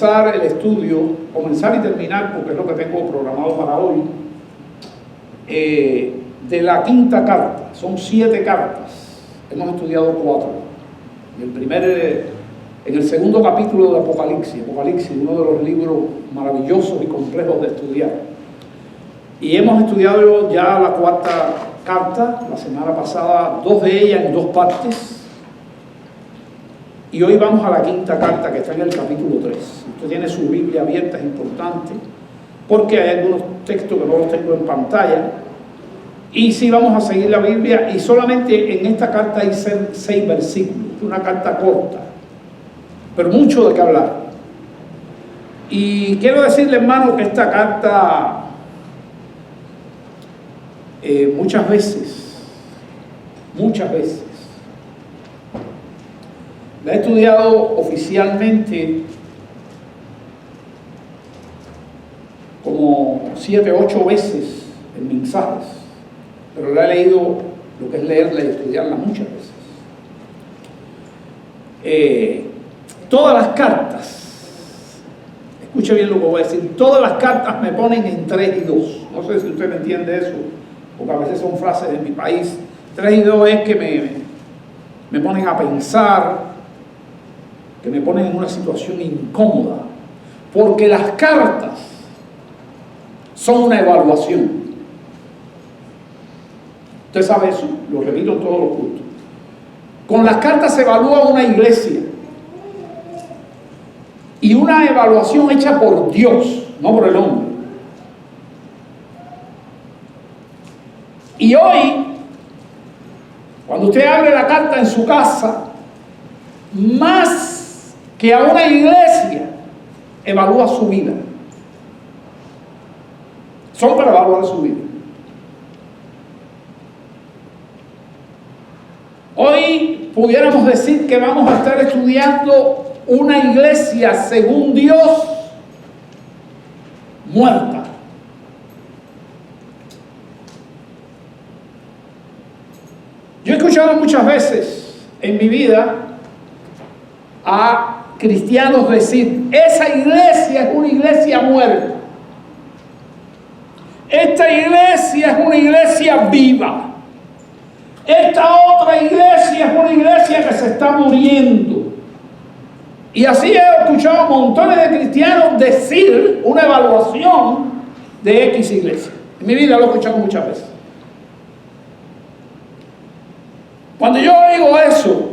comenzar el estudio, comenzar y terminar, porque es lo que tengo programado para hoy, de la quinta carta. Son 7 cartas, hemos estudiado 4. En el segundo capítulo de Apocalipsis, uno de los libros maravillosos y complejos de estudiar. Y hemos estudiado ya la 4ª carta, la semana pasada, 2 de ellas en 2 partes. Y hoy vamos a la 5ª carta, que está en el capítulo 3. Usted tiene su Biblia abierta, es importante, porque hay algunos textos que no los tengo en pantalla. Y sí vamos a seguir la Biblia, y solamente en esta carta hay 6 versículos. Es una carta corta, pero mucho de qué hablar. Y quiero decirle, hermano, que esta carta muchas veces la he estudiado oficialmente como 7 u 8 veces en mensajes, pero la he leído, lo que es leerla y estudiarla, muchas veces. Todas las cartas, escuche bien lo que voy a decir, todas las cartas me ponen en 3 y 2. No sé si usted me entiende eso, porque a veces son frases de mi país. 3 y 2 es que me ponen a pensar, que me ponen en una situación incómoda, porque las cartas son una evaluación. Usted sabe eso, lo repito en todos los cultos. Con las cartas se evalúa una iglesia, y una evaluación hecha por Dios, no por el hombre. Y hoy, cuando usted abre la carta en su casa, más que a una iglesia, evalúa su vida. Son para evaluar su vida. Hoy pudiéramos decir que vamos a estar estudiando una iglesia según Dios muerta. Yo he escuchado muchas veces en mi vida a cristianos decir: esa iglesia es una iglesia muerta, esta iglesia es una iglesia viva, esta otra iglesia es una iglesia que se está muriendo. Y así he escuchado a montones de cristianos decir una evaluación de X iglesia. En mi vida lo he escuchado muchas veces. Cuando yo oigo eso,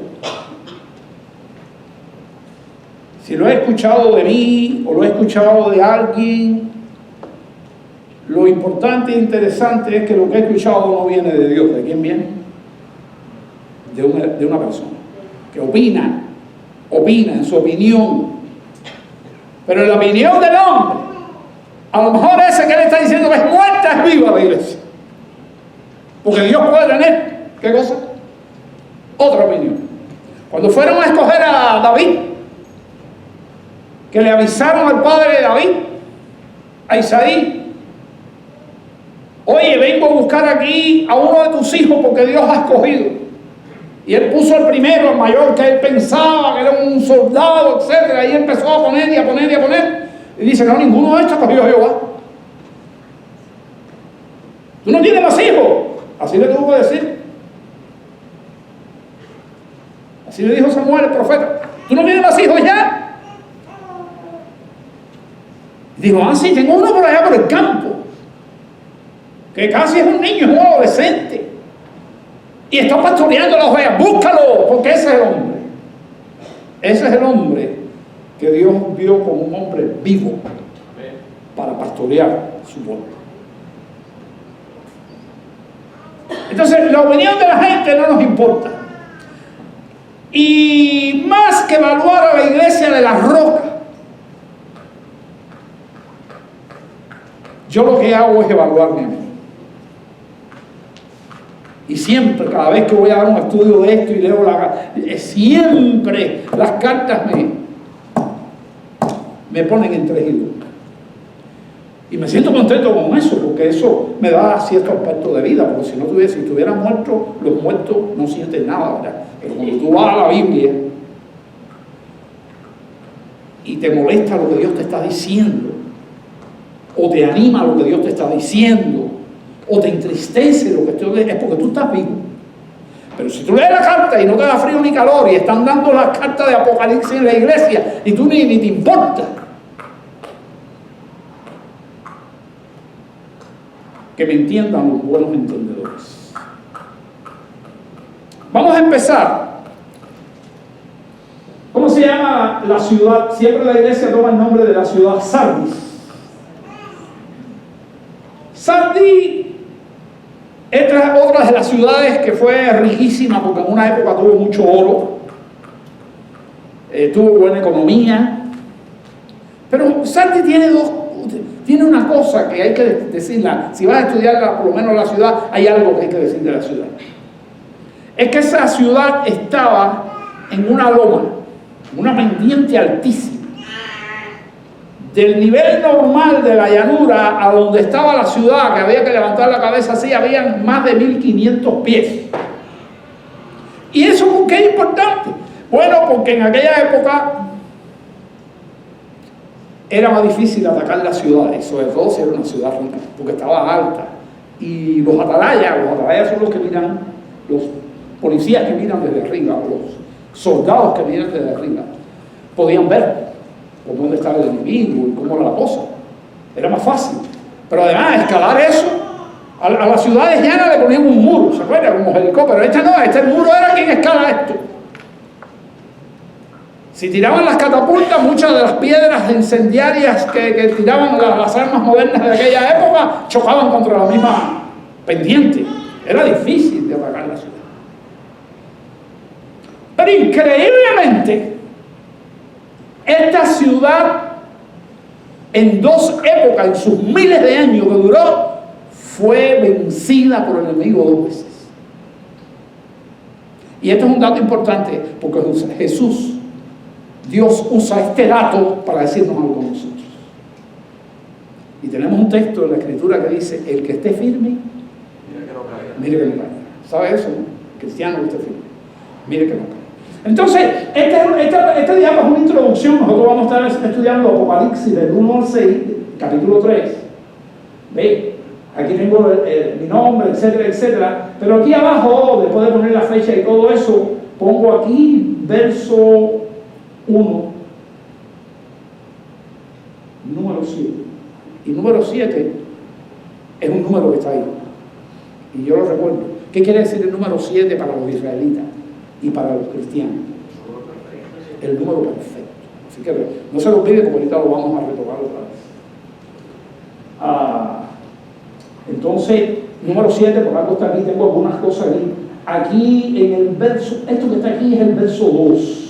si lo he escuchado de mí o lo he escuchado de alguien, lo importante e interesante es que lo que he escuchado no viene de Dios. ¿De quién viene? De una persona que opina en su opinión. Pero en la opinión del hombre, a lo mejor ese que le está diciendo que es muerta es viva la iglesia. Porque Dios puede tener, ¿qué cosa? Otra opinión. Cuando fueron a escoger a David, que le avisaron al padre de David, a Isaí: oye, vengo a buscar aquí a uno de tus hijos porque Dios ha escogido. Y él puso el primero, el mayor, que él pensaba que era un soldado, etc. Y empezó a poner y a poner y a poner. Y dice: no, ninguno de estos cogió Jehová. Tú no tienes más hijos. Así le tuvo que decir. Así le dijo Samuel, el profeta: tú no tienes más hijos ya. Y digo: ah, sí, tengo uno por allá por el campo, que casi es un niño, es un adolescente, y está pastoreando las ovejas. Búscalo, porque ese es el hombre. Ese es el hombre que Dios vio como un hombre vivo para pastorear su pueblo. Entonces, la opinión de la gente no nos importa. Y más que evaluar a la iglesia de la roca, yo lo que hago es evaluarme a mí. Y siempre, cada vez que voy a dar un estudio de esto y leo siempre las cartas me ponen en 3 y 2. Y me siento contento con eso, porque eso me da cierto aspecto de vida, porque si estuviera muerto, los muertos no sienten nada, ¿verdad? Pero cuando tú vas a la Biblia y te molesta lo que Dios te está diciendo, o te anima lo que Dios te está diciendo, o te entristece lo que es porque tú estás vivo. Pero si tú lees la carta y no te da frío ni calor y están dando las cartas de Apocalipsis en la iglesia y tú ni te importa, que me entiendan los buenos entendedores. Vamos a empezar. ¿Cómo se llama la ciudad? Siempre la iglesia toma el nombre de la ciudad Sardis. Sardis es otra de las ciudades que fue riquísima porque en una época tuvo mucho oro, tuvo buena economía, pero Sardis tiene una cosa que hay que decirla. Si vas a estudiar por lo menos la ciudad, hay algo que hay que decir de la ciudad. Es que esa ciudad estaba en una loma, una pendiente altísima. Del nivel normal de la llanura a donde estaba la ciudad, que había que levantar la cabeza así, habían más de 1500 pies. ¿Y eso por qué es importante? Bueno, porque en aquella época era más difícil atacar las ciudades, sobre todo si era una ciudad rica, porque estaba alta. Y los atalayas son los que miran, los policías que miran desde arriba, los soldados que miran desde arriba, podían ver por dónde estaba el enemigo y cómo era la cosa. Era más fácil. Pero además, escalar eso, a las ciudades llanas le ponían un muro, ¿se acuerdan? Como Jericó, pero este muro era quien escala esto. Si tiraban las catapultas, muchas de las piedras incendiarias que tiraban las armas modernas de aquella época chocaban contra la misma pendiente. Era difícil de atacar la ciudad. Pero increíblemente, esta ciudad, en dos épocas, en sus miles de años que duró, fue vencida por el enemigo 2 veces. Y esto es un dato importante, porque Jesús, Dios usa este dato para decirnos algo a nosotros. Y tenemos un texto en la Escritura que dice: el que esté firme, mire que no caiga. ¿Sabe eso, no? Cristiano que esté firme, mire que no caiga. Entonces, este diapo es una introducción. Nosotros vamos a estar estudiando Apocalipsis del 1 al 6, capítulo 3. ¿Ve? Aquí tengo mi nombre, etcétera, etcétera. Pero aquí abajo, después de poner la fecha y todo eso, pongo aquí verso 1, número 7. Y número 7 es un número que está ahí. Y yo lo recuerdo. ¿Qué quiere decir el número 7 para los israelitas y para los cristianos? El número perfecto. Así que no se lo olvide, porque ahorita lo vamos a retomar otra vez. Entonces, número 7, por algo está aquí, tengo algunas cosas aquí. Aquí en el verso, esto que está aquí es el verso 2.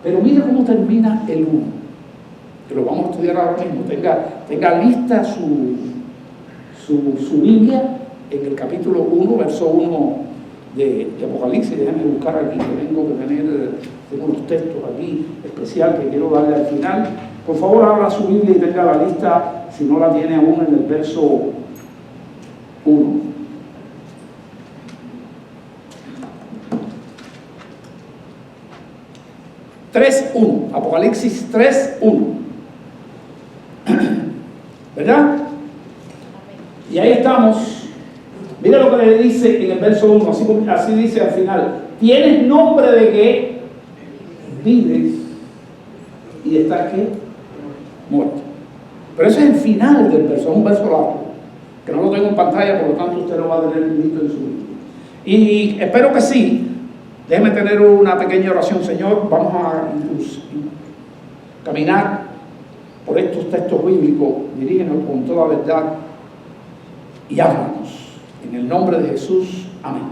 Pero mire cómo termina el 1, que lo vamos a estudiar ahora mismo. Tenga lista su Biblia en el capítulo 1, verso 1 de Apocalipsis. Déjenme buscar aquí, que tengo unos textos aquí especiales que quiero darle al final. Por favor, abra su Biblia y tenga la lista, si no la tiene aún, en el verso 1. Apocalipsis 3:1. ¿Verdad? Y ahí estamos. Mira lo que le dice en el verso 1, así dice al final: tienes nombre de que vives y estás ¿qué? Muerto. Pero ese es el final del verso, es un verso largo, que no lo tengo en pantalla, por lo tanto usted lo va a tener listo en su Biblia. Y espero que sí. Déjeme tener una pequeña oración. Señor, vamos a caminar por estos textos bíblicos. Dirígenos con toda verdad y háblanos. En el nombre de Jesús. Amén.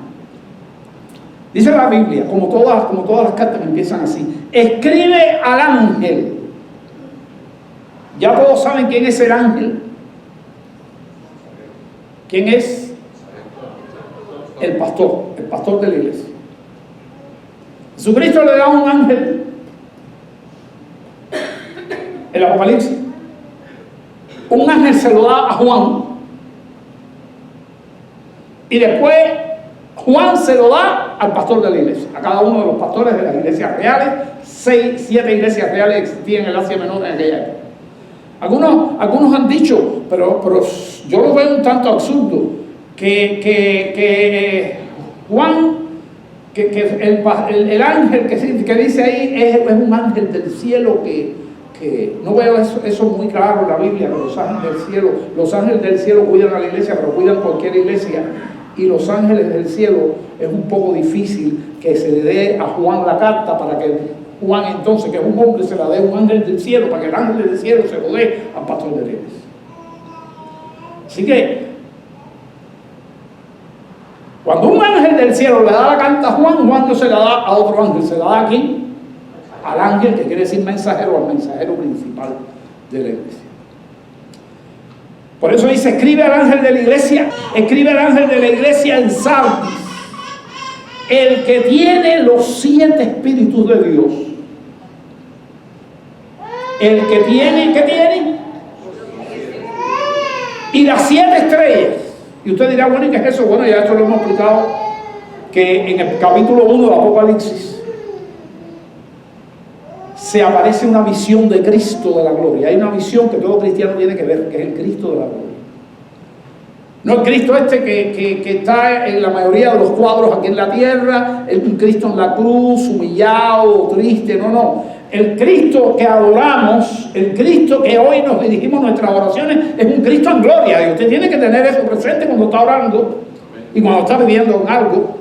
Dice la Biblia, como todas las cartas empiezan así: escribe al ángel. Ya todos saben quién es el ángel. ¿Quién es? El pastor de la iglesia. Jesucristo le da a un ángel el Apocalipsis. Un ángel se lo da a Juan. Y después Juan se lo da al pastor de la iglesia. A cada uno de los pastores de las iglesias reales 7 iglesias reales existían en el Asia Menor en aquella época. Algunos han dicho, pero yo lo veo un tanto absurdo, que Juan, el ángel que dice ahí es un ángel del cielo que no veo eso muy claro en la Biblia, que los ángeles del cielo cuidan a la iglesia, pero cuidan cualquier iglesia, y los ángeles del cielo es un poco difícil que se le dé a Juan la carta para que Juan entonces, que es un hombre, se la dé a un ángel del cielo, para que el ángel del cielo se lo dé al pastor de la iglesia. Así que cuando un ángel del cielo le da la carta a Juan, Juan no se la da a otro ángel, se la da a ¿quién? Al ángel, que quiere decir mensajero, al mensajero principal de la iglesia. Por eso dice, escribe al ángel de la iglesia en Sardis, el que tiene los 7 espíritus de Dios. El que tiene, ¿qué tiene? Y las 7 estrellas. Y usted dirá, bueno, ¿y qué es eso? Bueno, ya esto lo hemos explicado, que en el capítulo 1 del Apocalipsis se aparece una visión de Cristo de la gloria. Hay una visión que todo cristiano tiene que ver, que es el Cristo de la gloria. No el Cristo que está en la mayoría de los cuadros aquí en la tierra, un Cristo en la cruz, humillado, triste, no. El Cristo que adoramos, el Cristo que hoy nos dirigimos nuestras oraciones, es un Cristo en gloria. Y usted tiene que tener eso presente cuando está orando y cuando está pidiendo algo.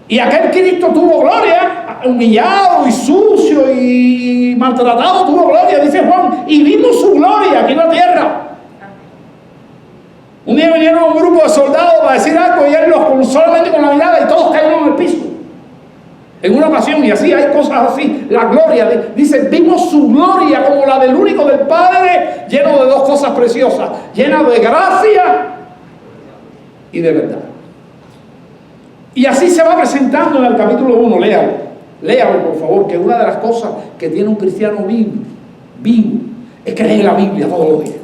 Y aquel Cristo tuvo gloria, humillado y sucio y maltratado, tuvo gloria, dice Juan, y vimos su gloria aquí en la tierra. Un día vinieron un grupo de soldados para decir algo y él solamente con la mirada y todos cayeron en el piso. En una ocasión, y así hay cosas así, la gloria, dice, vimos su gloria como la del único del Padre, lleno de 2 cosas preciosas, llena de gracia y de verdad. Y así se va presentando en el capítulo 1, léalo por favor, que una de las cosas que tiene un cristiano vivo, es que lee la Biblia todos los días,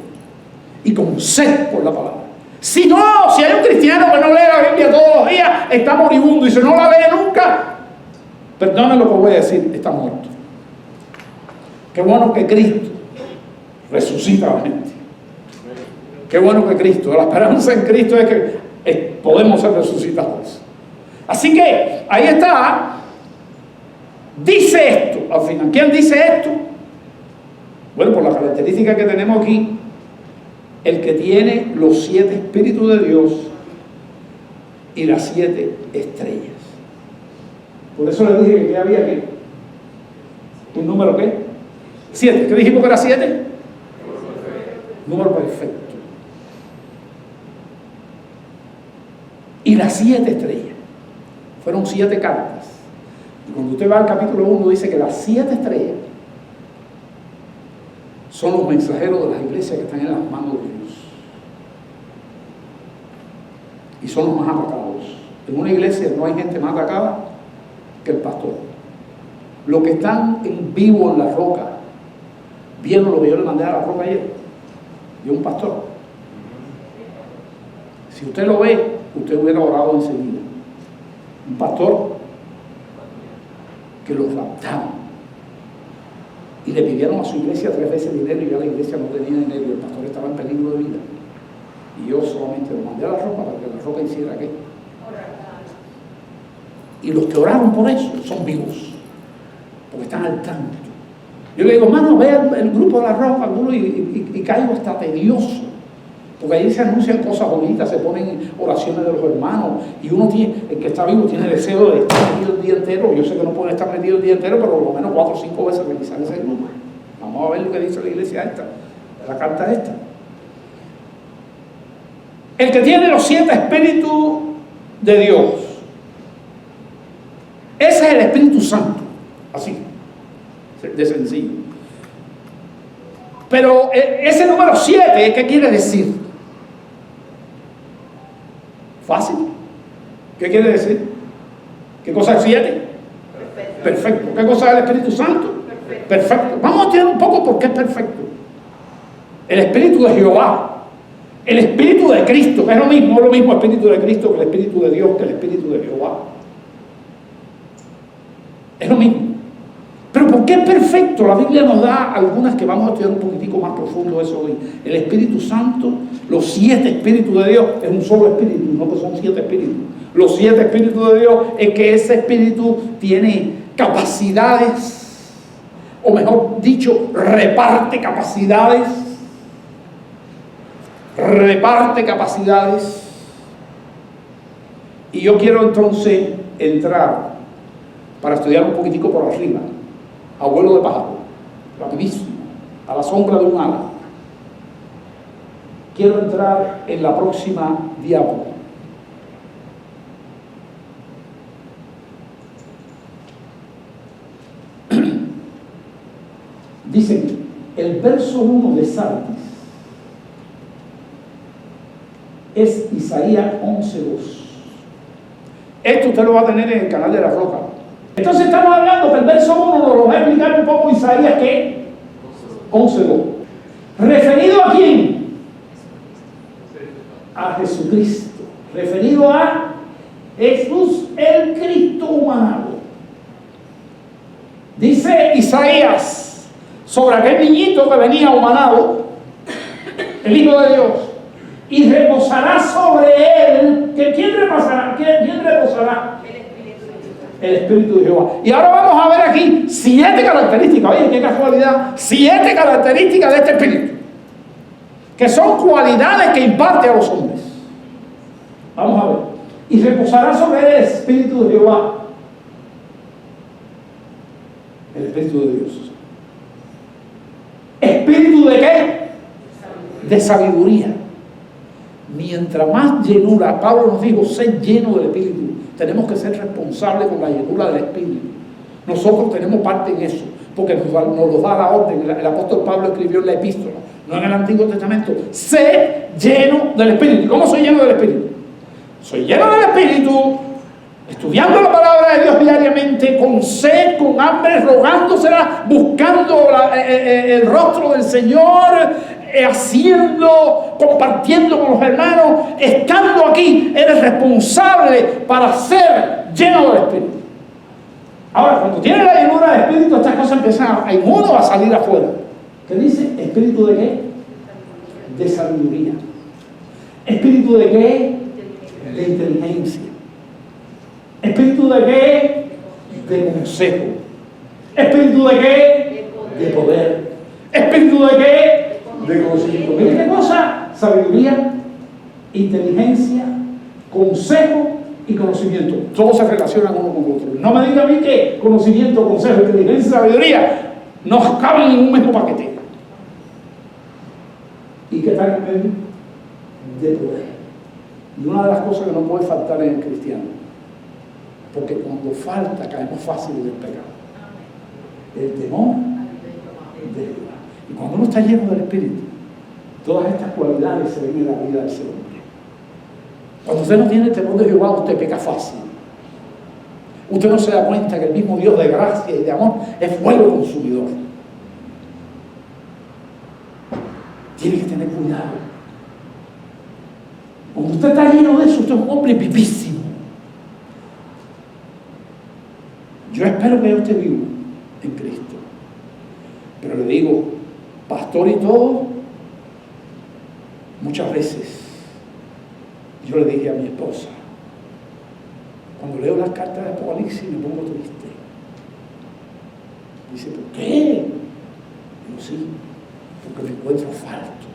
y con sed por la palabra. Si hay un cristiano que no lee la Biblia todos los días, está moribundo, y si no la lee nunca, perdónen lo que voy a decir, está muerto. Qué bueno que Cristo resucita a la gente. Qué bueno que Cristo, la esperanza en Cristo es que podemos ser resucitados. Así que ahí está, dice esto al final. ¿Quién dice esto? Bueno, por la característica que tenemos aquí, el que tiene los 7 espíritus de Dios y las 7 estrellas. Por eso le dije que había aquí un número ¿qué? 7. ¿Qué dijimos que era 7? Número perfecto. Y las 7 estrellas. Fueron 7 cartas. Y cuando usted va al capítulo 1 dice que las 7 estrellas son los mensajeros de las iglesias que están en las manos de Dios. Y son los más atacados. En una iglesia no hay gente más atacada que el pastor. Los que están en vivo en la roca, vieron lo que yo le mandé a la roca ayer, de un pastor. Si usted lo ve, usted hubiera orado enseguida. Un pastor que los raptaron y le pidieron a su iglesia 3 veces dinero y ya la iglesia no tenía dinero y el pastor estaba en peligro de vida. Y yo solamente lo mandé a la roca para que la roca hiciera qué. Y los que oraron por eso son vivos, porque están al tanto. Yo le digo, hermano, ve el grupo de la roca y caigo hasta tedioso, porque ahí se anuncian cosas bonitas, se ponen oraciones de los hermanos, y uno tiene, el que está vivo tiene deseo de estar metido el día entero. Yo sé que no pueden estar metidos el día entero, pero por lo menos 4 o 5 veces revisar ese grupo. Vamos a ver lo que dice la iglesia esta, la carta esta. El que tiene los 7 espíritus de Dios, ese es el Espíritu Santo, así, de sencillo. Pero ese número 7, ¿qué quiere decir? Fácil. ¿Qué quiere decir? ¿Qué cosa es 7? Perfecto. ¿Qué cosa es el Espíritu Santo? Perfecto. Vamos a estudiar un poco por qué es perfecto. El Espíritu de Jehová, el Espíritu de Cristo, es lo mismo el Espíritu de Cristo que el Espíritu de Dios, que el Espíritu de Jehová. Es lo mismo. qué es perfecto? La Biblia nos da algunas que vamos a estudiar un poquitico más profundo eso hoy. El Espíritu Santo, los 7 espíritus de Dios, es un solo espíritu, no que son 7 espíritus. Los 7 espíritus de Dios es que ese espíritu tiene capacidades, o mejor dicho, reparte capacidades. Reparte capacidades. Y yo quiero entonces entrar para estudiar un poquitico por arriba, a vuelo de pájaro, rapidísimo, a la sombra de un ala. Quiero entrar en la próxima diapo. Dice el verso 1 de Sardis es Isaías 11:2. Esto usted lo va a tener en el canal de La Roca. Entonces estamos hablando que el verso 1 nos lo va a explicar un poco Isaías, ¿qué? 11:2. ¿Referido a quién? A Jesucristo. Referido a Jesús el Cristo humanado. Dice Isaías sobre aquel niñito que venía humanado, el Hijo de Dios, y reposará sobre él. ¿Quién reposará? ¿Quién reposará? El Espíritu de Jehová. Y ahora vamos a ver aquí 7 características. Oye, qué casualidad. 7 características de este Espíritu, que son cualidades que imparte a los hombres. Vamos a ver. Y reposará sobre él el Espíritu de Jehová. El Espíritu de Dios. ¿Espíritu de qué? De sabiduría. Mientras más llenura, Pablo nos dijo, ser lleno del Espíritu. Tenemos que ser responsables con la llenura del Espíritu. Nosotros tenemos parte en eso, porque nos lo da la orden. El apóstol Pablo escribió en la epístola, no en el Antiguo Testamento: sé lleno del Espíritu. ¿Cómo soy lleno del Espíritu? Soy lleno del Espíritu, estudiando la palabra de Dios diariamente, con sed, con hambre, rogándosela, buscando el rostro del Señor, haciendo, compartiendo con los hermanos, estando aquí. Eres responsable para ser lleno del Espíritu. Ahora, cuando tienes la llenura del Espíritu, estas cosas empiezan en uno a salir afuera. ¿Qué dice? ¿Espíritu de qué? De sabiduría. ¿Espíritu de qué? De inteligencia. ¿Espíritu de qué? De consejo. ¿Espíritu de qué? De poder. ¿Espíritu de qué? De conocimiento. ¿Miren qué cosa? Sabiduría, inteligencia, consejo y conocimiento. Todos se relacionan uno con otro. No me diga a mí que conocimiento, consejo, inteligencia y sabiduría no caben en un mismo paquete. ¿Y qué tal en medio? De poder. Y una de las cosas que no puede faltar en el cristiano, porque cuando falta caemos fácil del pecado: el temor de Jehová. Y cuando uno está lleno del Espíritu, todas estas cualidades se ven en la vida de ese hombre. Cuando usted no tiene el temor de Jehová, usted peca fácil. Usted no se da cuenta que el mismo Dios de gracia y de amor es fuego consumidor. Tiene que tener cuidado. Cuando usted está lleno de eso, usted es un hombre vivísimo. Yo espero que yo esté vivo en Cristo. Pero le digo, pastor y todo, muchas veces yo le dije a mi esposa, cuando leo las cartas de Apocalipsis me pongo triste. Dice, ¿por qué? Digo, sí, porque me encuentro falto.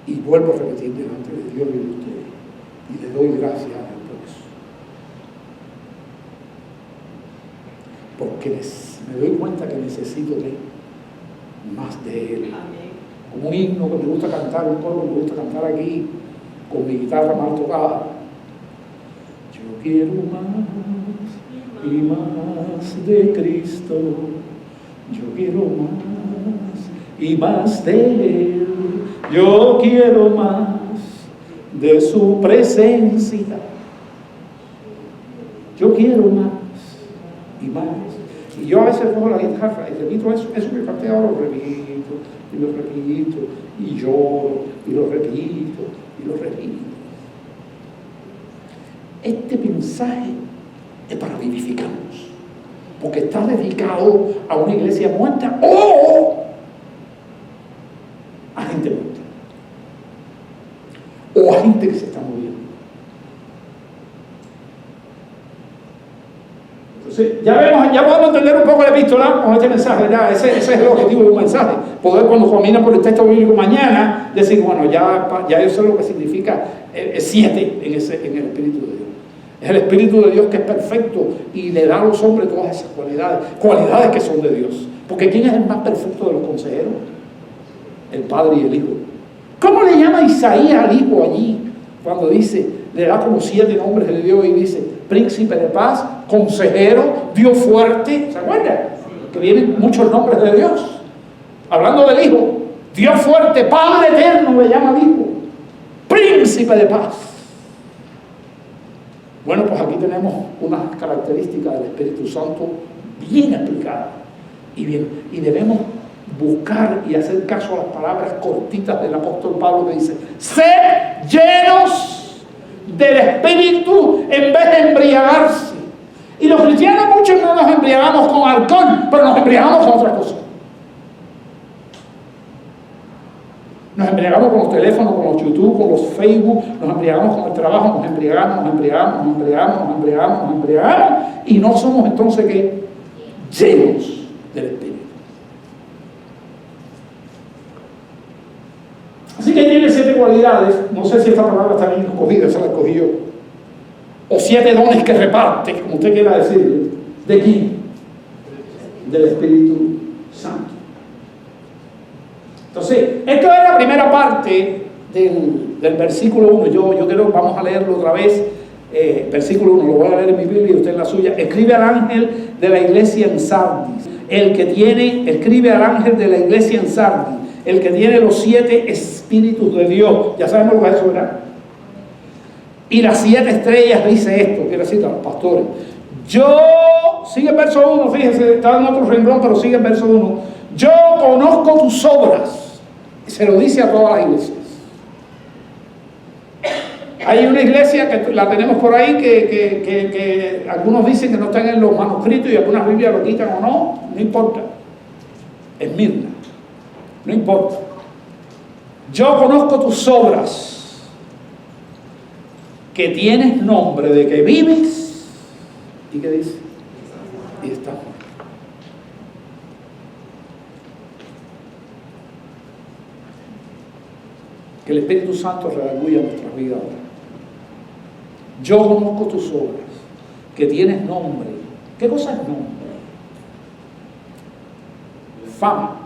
Y vuelvo a repetir delante de Dios y de ustedes, y le doy gracias a Dios por eso. Porque me doy cuenta que necesito de más de Él. Como un himno que me gusta cantar, un coro que me gusta cantar aquí, con mi guitarra mal tocada. Yo quiero más y más de Cristo. Yo quiero más y más de Él. Yo quiero más de su presencia. Yo quiero más y más. Y yo a veces cojo la guitarra y repito eso que canté ahora, lo repito, y lo repito, y lloro, y lo repito, y lo repito. este mensaje es para vivificarnos, porque está dedicado a una iglesia muerta o a gente muerta, o a gente que se está muriendo. Entonces, ya podemos entender un poco la epístola con este mensaje, ¿verdad? Ese es el objetivo de un mensaje. Poder, cuando camina por el texto bíblico mañana, decir, bueno, ya yo sé lo que significa 7 en el Espíritu de Dios. Es el Espíritu de Dios que es perfecto y le da a los hombres todas esas cualidades que son de Dios. Porque ¿quién es el más perfecto de los consejeros? El Padre y el Hijo. ¿Cómo le llama Isaías al Hijo allí? Cuando dice, le da como 7 nombres de Dios y dice, Príncipe de paz, Consejero, Dios fuerte. ¿Se acuerdan? Que vienen muchos nombres de Dios. Hablando del Hijo, Dios fuerte, Padre eterno le llama al Hijo. Príncipe de paz. Bueno, pues aquí tenemos unas características del Espíritu Santo bien explicadas y debemos buscar y hacer caso a las palabras cortitas del apóstol Pablo que dice, sed llenos del Espíritu en vez de embriagarse. Y los cristianos muchos no nos embriagamos con alcohol, pero nos embriagamos con otras cosas. Nos embriagamos con los teléfonos, con los YouTube, con los Facebook, nos embriagamos con el trabajo, nos embriagamos, y no somos entonces ¿qué? Llenos del Espíritu. Así que tiene 7 cualidades, no sé si esta palabra está bien escogida, esa la escogí yo, o 7 dones que reparte, como usted quiera decir. ¿De quién? Del Espíritu Santo. Entonces, esto es la primera parte del versículo 1. Yo creo que vamos a leerlo otra vez. Versículo 1, lo voy a leer en mi Biblia y usted en la suya. Escribe al ángel de la iglesia en Sardis. Escribe al ángel de la iglesia en Sardis, el que tiene los 7 espíritus de Dios. Ya sabemos lo que es eso, ¿verdad? Y las 7 estrellas dice esto, quiere decir a los pastores. Sigue el verso 1, fíjese, está en otro renglón, pero sigue el verso 1. Yo conozco tus obras. Se lo dice a todas las iglesias. Hay una iglesia que la tenemos por ahí que algunos dicen que no están en los manuscritos y algunas Biblias lo quitan o no importa. Esmirna, no importa. Yo conozco tus obras, que tienes nombre de que vives, ¿y qué dice? Y estás muerto. Que el Espíritu Santo redarguya nuestras vidas ahora. Yo conozco tus obras, que tienes nombre. ¿Qué cosa es nombre? Fama.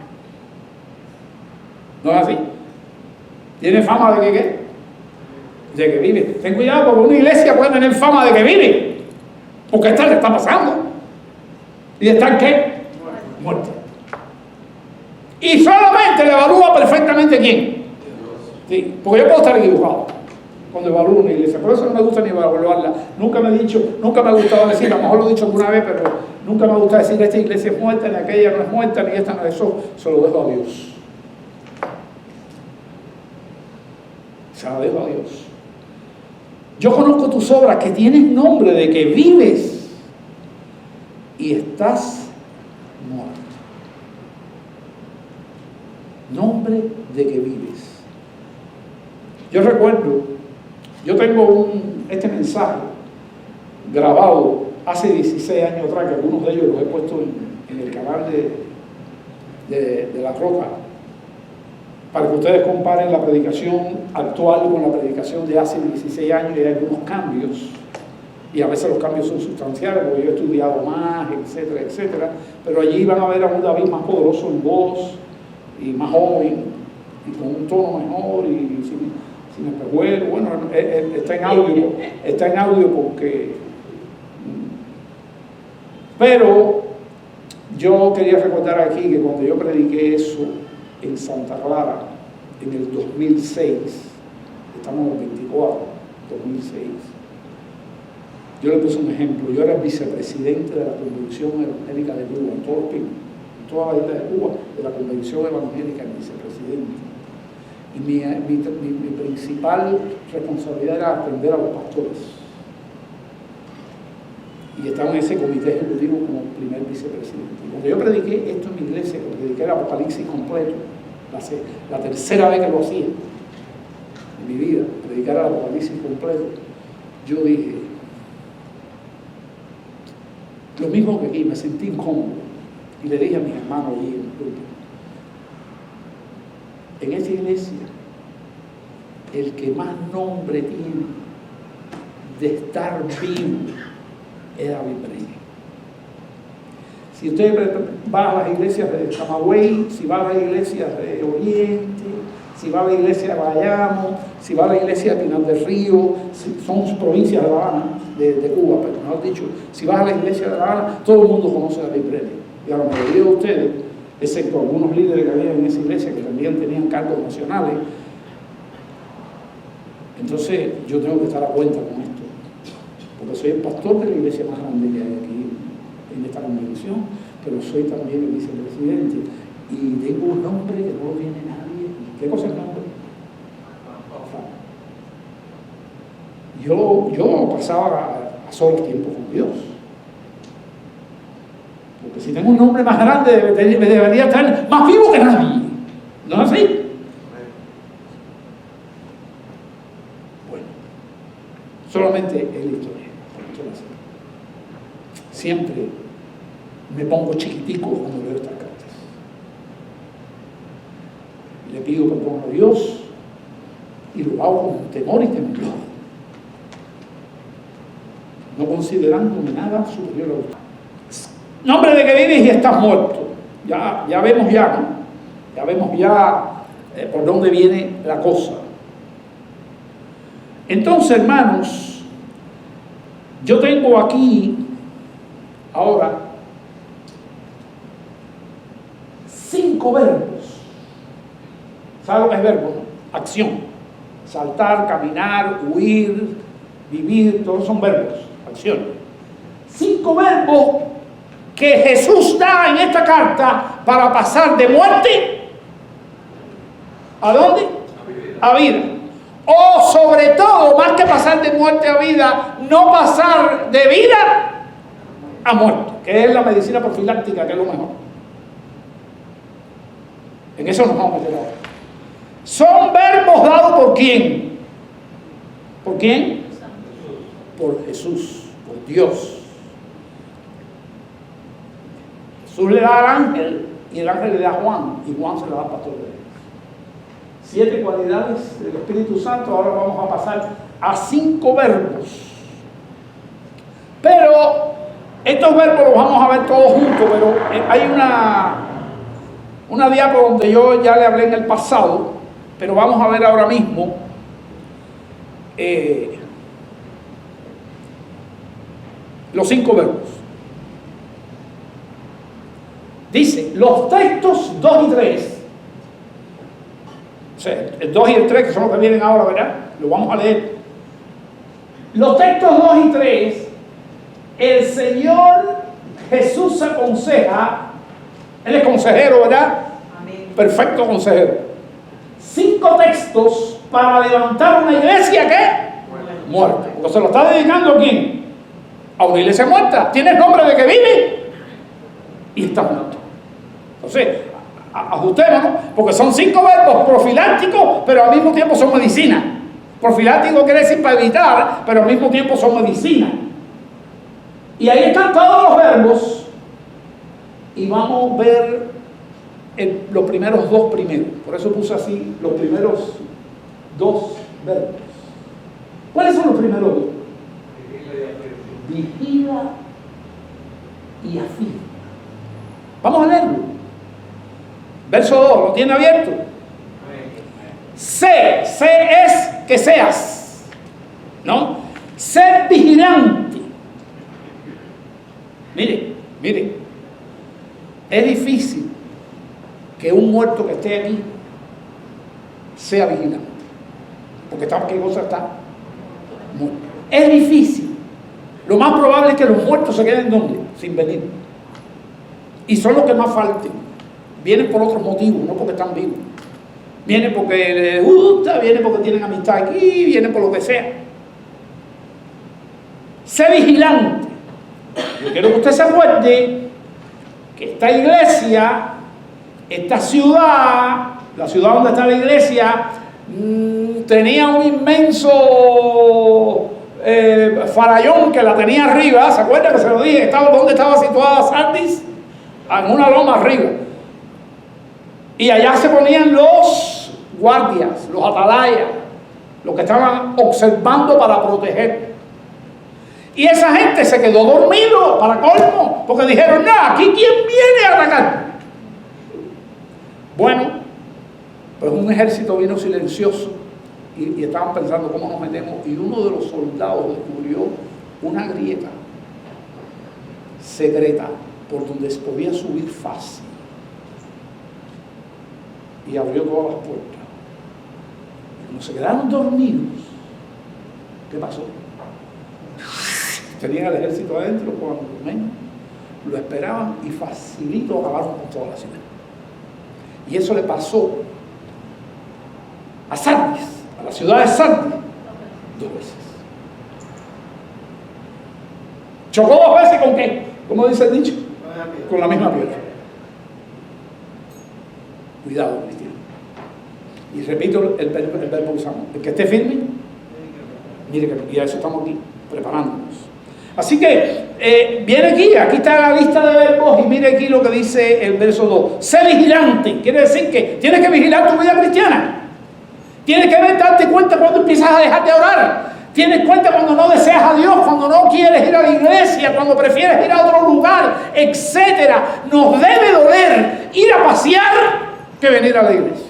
¿No es así? ¿Tiene fama de que qué? De que vive. Ten cuidado, porque una iglesia puede tener fama de que vive, porque esta le está pasando. ¿Y está qué? Muerta. Y solamente le evalúa perfectamente quién. Sí, porque yo puedo estar equivocado cuando evalúo una iglesia, por eso no me gusta ni evaluarla. Nunca me ha gustado decir, a lo mejor lo he dicho alguna vez, pero nunca me gusta decir esta iglesia es muerta, ni aquella no es muerta, ni esta no es eso. Se lo dejo a Dios. Se lo dejo a Dios. Yo conozco tus obras, que tienes nombre de que vives y estás muerto. Nombre de que vives. Yo recuerdo, yo tengo este mensaje grabado hace 16 años atrás, que algunos de ellos los he puesto en el canal de La Roca, para que ustedes comparen la predicación actual con la predicación de hace 16 años, y hay algunos cambios, y a veces los cambios son sustanciales, porque yo he estudiado más, etcétera, etcétera, pero allí van a ver a un David más poderoso en voz, y más joven, y con un tono mejor, y sin espejuelo. Bueno, está en audio porque... Pero yo quería recordar aquí que cuando yo prediqué eso en Santa Clara, en el 2006, estamos en el 24, 2006, yo le puse un ejemplo. Yo era el vicepresidente de la Convención Evangélica de Cuba, en todos los pinos, en toda la isla de Cuba, de la Convención Evangélica, el vicepresidente. Y mi principal responsabilidad era atender a los pastores. y estaba en ese comité ejecutivo como primer vicepresidente. Y cuando yo prediqué esto en mi iglesia, que prediqué el Apocalipsis completo, la tercera vez que lo hacía en mi vida, predicar el Apocalipsis completo, yo dije, lo mismo que aquí, me sentí incómodo. Y le dije a mis hermanos allí en el grupo, en esta iglesia, el que más nombre tiene de estar vivo es David Breña. Si usted va a las iglesias de Camagüey, si va a las iglesias de Oriente, si va a la iglesia de Bayamo, si va a la iglesia de Pinar del Río, son provincias de La Habana, de Cuba, pero mejor dicho, si vas a la iglesia de La Habana, todo el mundo conoce a David Breña. Y a la mayoría de ustedes, excepto algunos líderes que había en esa iglesia que también tenían cargos nacionales, entonces yo tengo que estar a cuenta con esto, porque soy el pastor de la iglesia más grande que hay aquí en esta congregación, pero soy también el vicepresidente y tengo un nombre que no lo tiene nadie. ¿Qué cosa es nombre? Yo pasaba a solos tiempo con Dios, porque si tengo un nombre más grande me debería estar más vivo que nadie, ¿no es así? Solamente es la historia. Siempre me pongo chiquitico cuando leo estas cartas. Le pido perdón a Dios y lo hago con temor y temblor, no considerándome nada superior a usted. Nombre de que vives y estás muerto. Ya vemos ya, ¿no? Ya vemos ya por dónde viene la cosa. Entonces, hermanos, yo tengo aquí ahora 5 verbos. ¿Sabe lo que es verbo? Acción. Saltar, caminar, huir, vivir, todos son verbos, acción. 5 verbos que Jesús da en esta carta para pasar de muerte ¿a dónde? A vida. O sobre todo, más que pasar de muerte a vida, no pasar de vida a muerte, que es la medicina profiláctica, que es lo mejor. En eso nos vamos a meter ahora. Son verbos dados por ¿quién? ¿Por quién? Por Jesús, por Dios. Jesús le da al ángel y el ángel le da a Juan y Juan se le da al pastor de él. 7 cualidades del Espíritu Santo. Ahora vamos a pasar a 5 verbos. Pero estos verbos los vamos a ver todos juntos, pero hay una diapo donde yo ya le hablé en el pasado, pero vamos a ver ahora mismo los 5 verbos. Dice, los textos 2 y 3. O sea, el 2 y el 3, que son los que vienen ahora, ¿verdad? Lo vamos a leer. Los textos 2 y 3, el Señor Jesús se aconseja, Él es consejero, ¿verdad? Amén. Perfecto consejero. 5 textos para levantar una iglesia, ¿qué? Muerta. Porque se lo está dedicando ¿a quién? A una iglesia muerta. Tiene el nombre de que vive y está muerto. Entonces, ajustémonos, porque son 5 verbos profilácticos, pero al mismo tiempo son medicina. Profiláctico quiere decir para evitar, pero al mismo tiempo son medicina. Y ahí están todos los verbos, y vamos a ver los primeros 2 primeros. Por eso puse así los primeros 2 verbos. ¿Cuáles son los primeros 2? Vigila y afirma. Vamos a leerlo. Verso 2, ¿lo tiene abierto? Sé es que seas, ¿no? Ser vigilante. Mire, es difícil que un muerto que esté aquí sea vigilante, porque ¿qué cosa está? Muerto. Es difícil. Lo más probable es que los muertos se queden ¿dónde? Sin venir. Y son los que más falten. Vienen por otros motivos, no porque están vivos. Vienen porque les gusta, vienen porque tienen amistad aquí, vienen por lo que sea. Sé vigilante. Yo quiero que usted se acuerde que esta iglesia, esta ciudad, la ciudad donde está la iglesia, tenía un inmenso farallón que la tenía arriba. ¿Se acuerdan que se lo dije? ¿Dónde estaba situada Sardis? En una loma arriba. Y allá se ponían los guardias, los atalayas, los que estaban observando para proteger. Y esa gente se quedó dormido, para colmo, porque dijeron, no, aquí ¿quién viene a atacar? Bueno, pues un ejército vino silencioso y estaban pensando cómo nos metemos, y uno de los soldados descubrió una grieta secreta por donde se podía subir fácil y abrió todas las puertas. Y cuando se quedaron dormidos, ¿qué pasó? Tenían el ejército adentro, cuando menos lo esperaban y facilito acabaron con toda la ciudad. Y eso le pasó a Sardis, a la ciudad de Sardis, 2 veces. Chocó 2 veces ¿con qué? ¿Cómo dice el dicho? Con la misma piedra. Cuidado, cristiano. Y repito el verbo que usamos. El que esté firme, mire que y a eso estamos aquí, preparándonos. Así que viene aquí está la lista de verbos, y mire aquí lo que dice el verso 2. Sé vigilante, quiere decir que tienes que vigilar tu vida cristiana. Tienes que darte cuenta cuando empiezas a dejar de orar. Tienes cuenta cuando no deseas a Dios, cuando no quieres ir a la iglesia, cuando prefieres ir a otro lugar, etcétera. Nos debe doler ir a pasear que venir a la iglesia.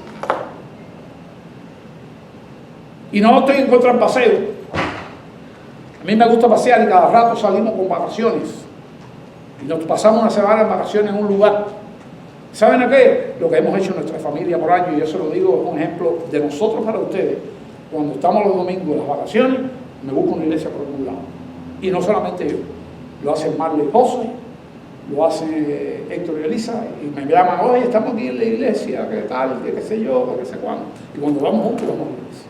Y no estoy en contra del paseo. A mí me gusta pasear y cada rato salimos con vacaciones. Y nos pasamos una semana en vacaciones en un lugar. ¿Saben a qué? Lo que hemos hecho en nuestra familia por años, y yo se lo digo, es un ejemplo de nosotros para ustedes. Cuando estamos los domingos en las vacaciones, me busco una iglesia por algún lado. Y no solamente yo, lo hacen Marley y José, lo hace Héctor y Elisa, y me llaman, oye, estamos aquí en la iglesia, ¿qué tal? ¿Qué sé yo? ¿Qué sé cuándo? Y cuando vamos juntos, vamos a la iglesia.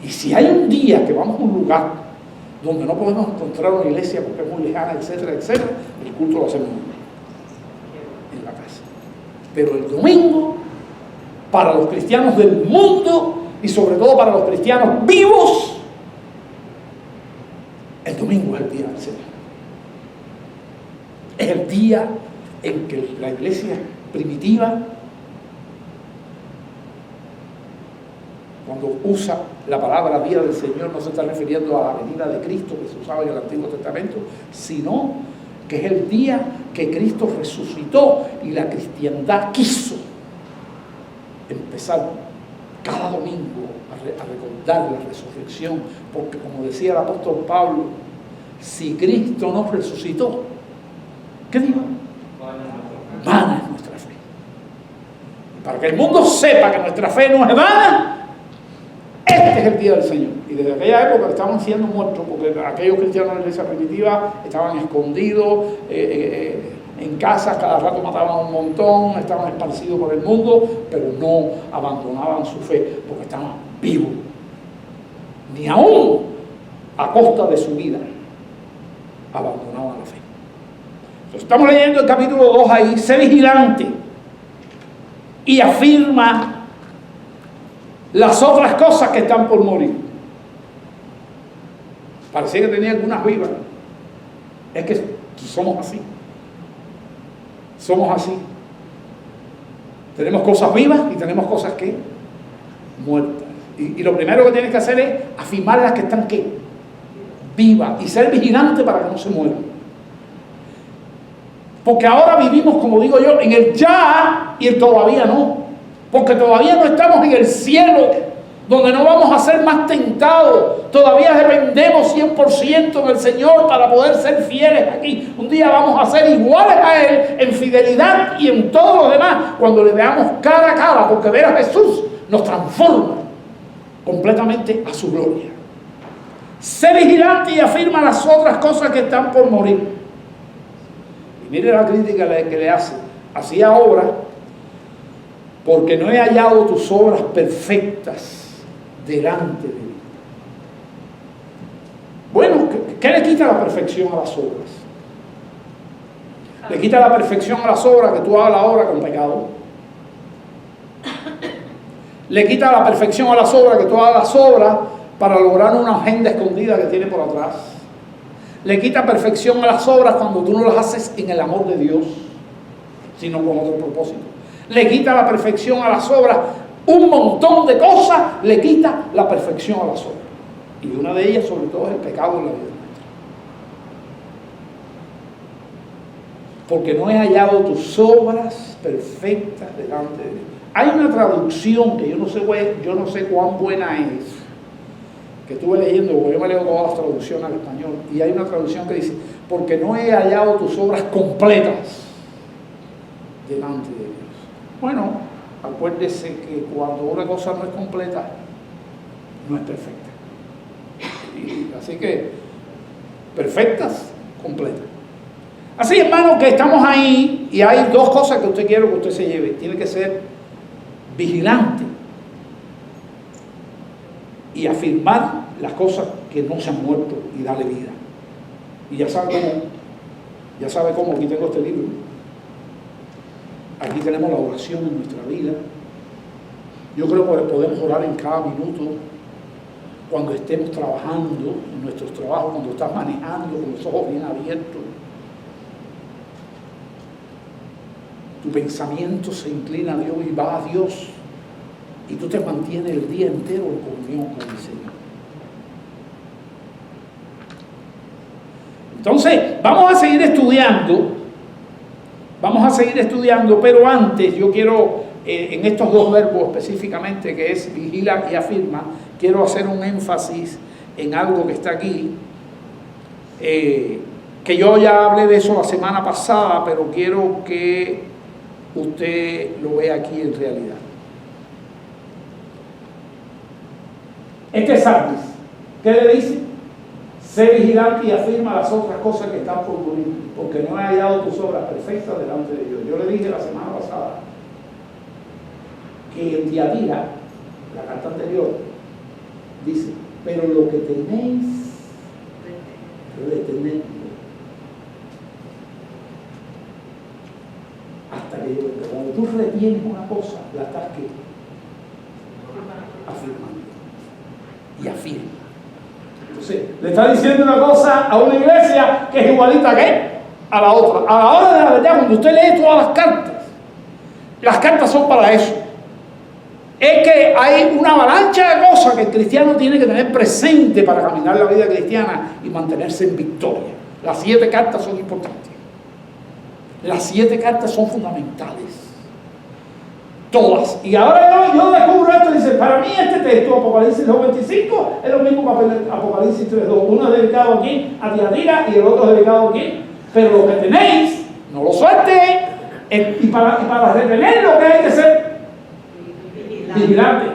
Y si hay un día que vamos a un lugar donde no podemos encontrar una iglesia porque es muy lejana, etcétera, etcétera, el culto lo hacemos en la casa. Pero el domingo, para los cristianos del mundo y sobre todo para los cristianos vivos, el domingo es el día del Señor. Es el día en que la iglesia primitiva, cuando usa la palabra día del Señor, no se está refiriendo a la venida de Cristo que se usaba en el Antiguo Testamento, sino que es el día que Cristo resucitó y la cristiandad quiso empezar cada domingo a recordar la resurrección, porque como decía el apóstol Pablo, si Cristo no resucitó, ¿qué digo? Vana es nuestra fe. Y para que el mundo sepa que nuestra fe no es vana, este es el día del Señor. Y desde aquella época estaban siendo muertos, porque aquellos cristianos de la iglesia primitiva estaban escondidos en casas, cada rato mataban un montón, estaban esparcidos por el mundo, pero no abandonaban su fe, porque estaban vivos. Ni aún a costa de su vida abandonaban la fe. Entonces, estamos leyendo el capítulo 2 ahí, sé vigilante, y afirma las otras cosas que están por morir. Parecía que tenía algunas vivas. Es que somos así. Somos así. Tenemos cosas vivas y tenemos cosas que muertas. Y lo primero que tienes que hacer es afirmar las que están ¿qué? Vivas, y ser vigilante para que no se mueran. Porque ahora vivimos, como digo yo, en el ya y el todavía no. Porque todavía no estamos en el cielo, donde no vamos a ser más tentados. Todavía dependemos 100% en el Señor para poder ser fieles aquí. Un día vamos a ser iguales a Él en fidelidad y en todo lo demás, cuando le veamos cara a cara, porque ver a Jesús nos transforma completamente a su gloria. Sé vigilante y afirma las otras cosas que están por morir. Y mire la crítica que le hace. Hacía obra porque no he hallado tus obras perfectas delante de mí. Bueno, ¿qué le quita la perfección a las obras? Le quita la perfección a las obras que tú hagas la obra con pecado. Le quita la perfección a las obras que tú hagas las obras para lograr una agenda escondida que tiene por atrás. Le quita perfección a las obras cuando tú no las haces en el amor de Dios, sino con otro propósito. Le quita la perfección a las obras. Un montón de cosas le quita la perfección a las obras. Y una de ellas, sobre todo, es el pecado en la vida nuestra. Porque no he hallado tus obras perfectas delante de Dios. Hay una traducción que yo no sé cuán buena es, que estuve leyendo, porque yo me leo todas las traducciones al español, y hay una traducción que dice, porque no he hallado tus obras completas delante de Dios. Bueno, acuérdese que cuando una cosa no es completa, no es perfecta. Y así que, perfectas, completas. Así, hermano, que estamos ahí, y hay dos cosas que usted quiere que usted se lleve. Tiene que ser vigilante y afirmar las cosas que no se han muerto y darle vida. Y ya sabe cómo, aquí tengo este libro. Aquí tenemos la oración en nuestra vida. Yo creo que podemos orar en cada minuto, cuando estemos trabajando, en nuestros trabajos, cuando estás manejando con los ojos bien abiertos. Tu pensamiento se inclina a Dios y va a Dios, y tú te mantienes el día entero en comunión con el Señor. Entonces, vamos a seguir estudiando, pero antes yo quiero, en estos dos verbos específicamente, que es vigila y afirma, quiero hacer un énfasis en algo que está aquí, que yo ya hablé de eso la semana pasada, pero quiero que usted lo vea aquí en realidad. Este Sardis, ¿qué le dice? Sé vigilante y afirma las otras cosas que están por venir, porque no he hallado tus obras perfectas delante de Dios. Yo le dije la semana pasada que en Tiatira, la carta anterior, dice, pero lo que tenéis, retenedlo hasta que yo venga. Cuando tú retienes una cosa, la estás afirmando. Y afirma. Entonces, le está diciendo una cosa a una iglesia que es igualita a la otra. A la hora de la verdad, cuando usted lee todas las cartas son para eso. Es que hay una avalancha de cosas que el cristiano tiene que tener presente para caminar la vida cristiana y mantenerse en victoria. Las 7 cartas son importantes. Las 7 cartas son fundamentales. Todas. Y ahora yo descubro esto y dice, para mí este texto, Apocalipsis 2.25, es lo mismo que Apocalipsis 3.2. Uno es dedicado aquí a Tiatira y el otro es dedicado aquí. Pero lo que tenéis, no lo suelte. Y para retener lo que hay que ser vigilante.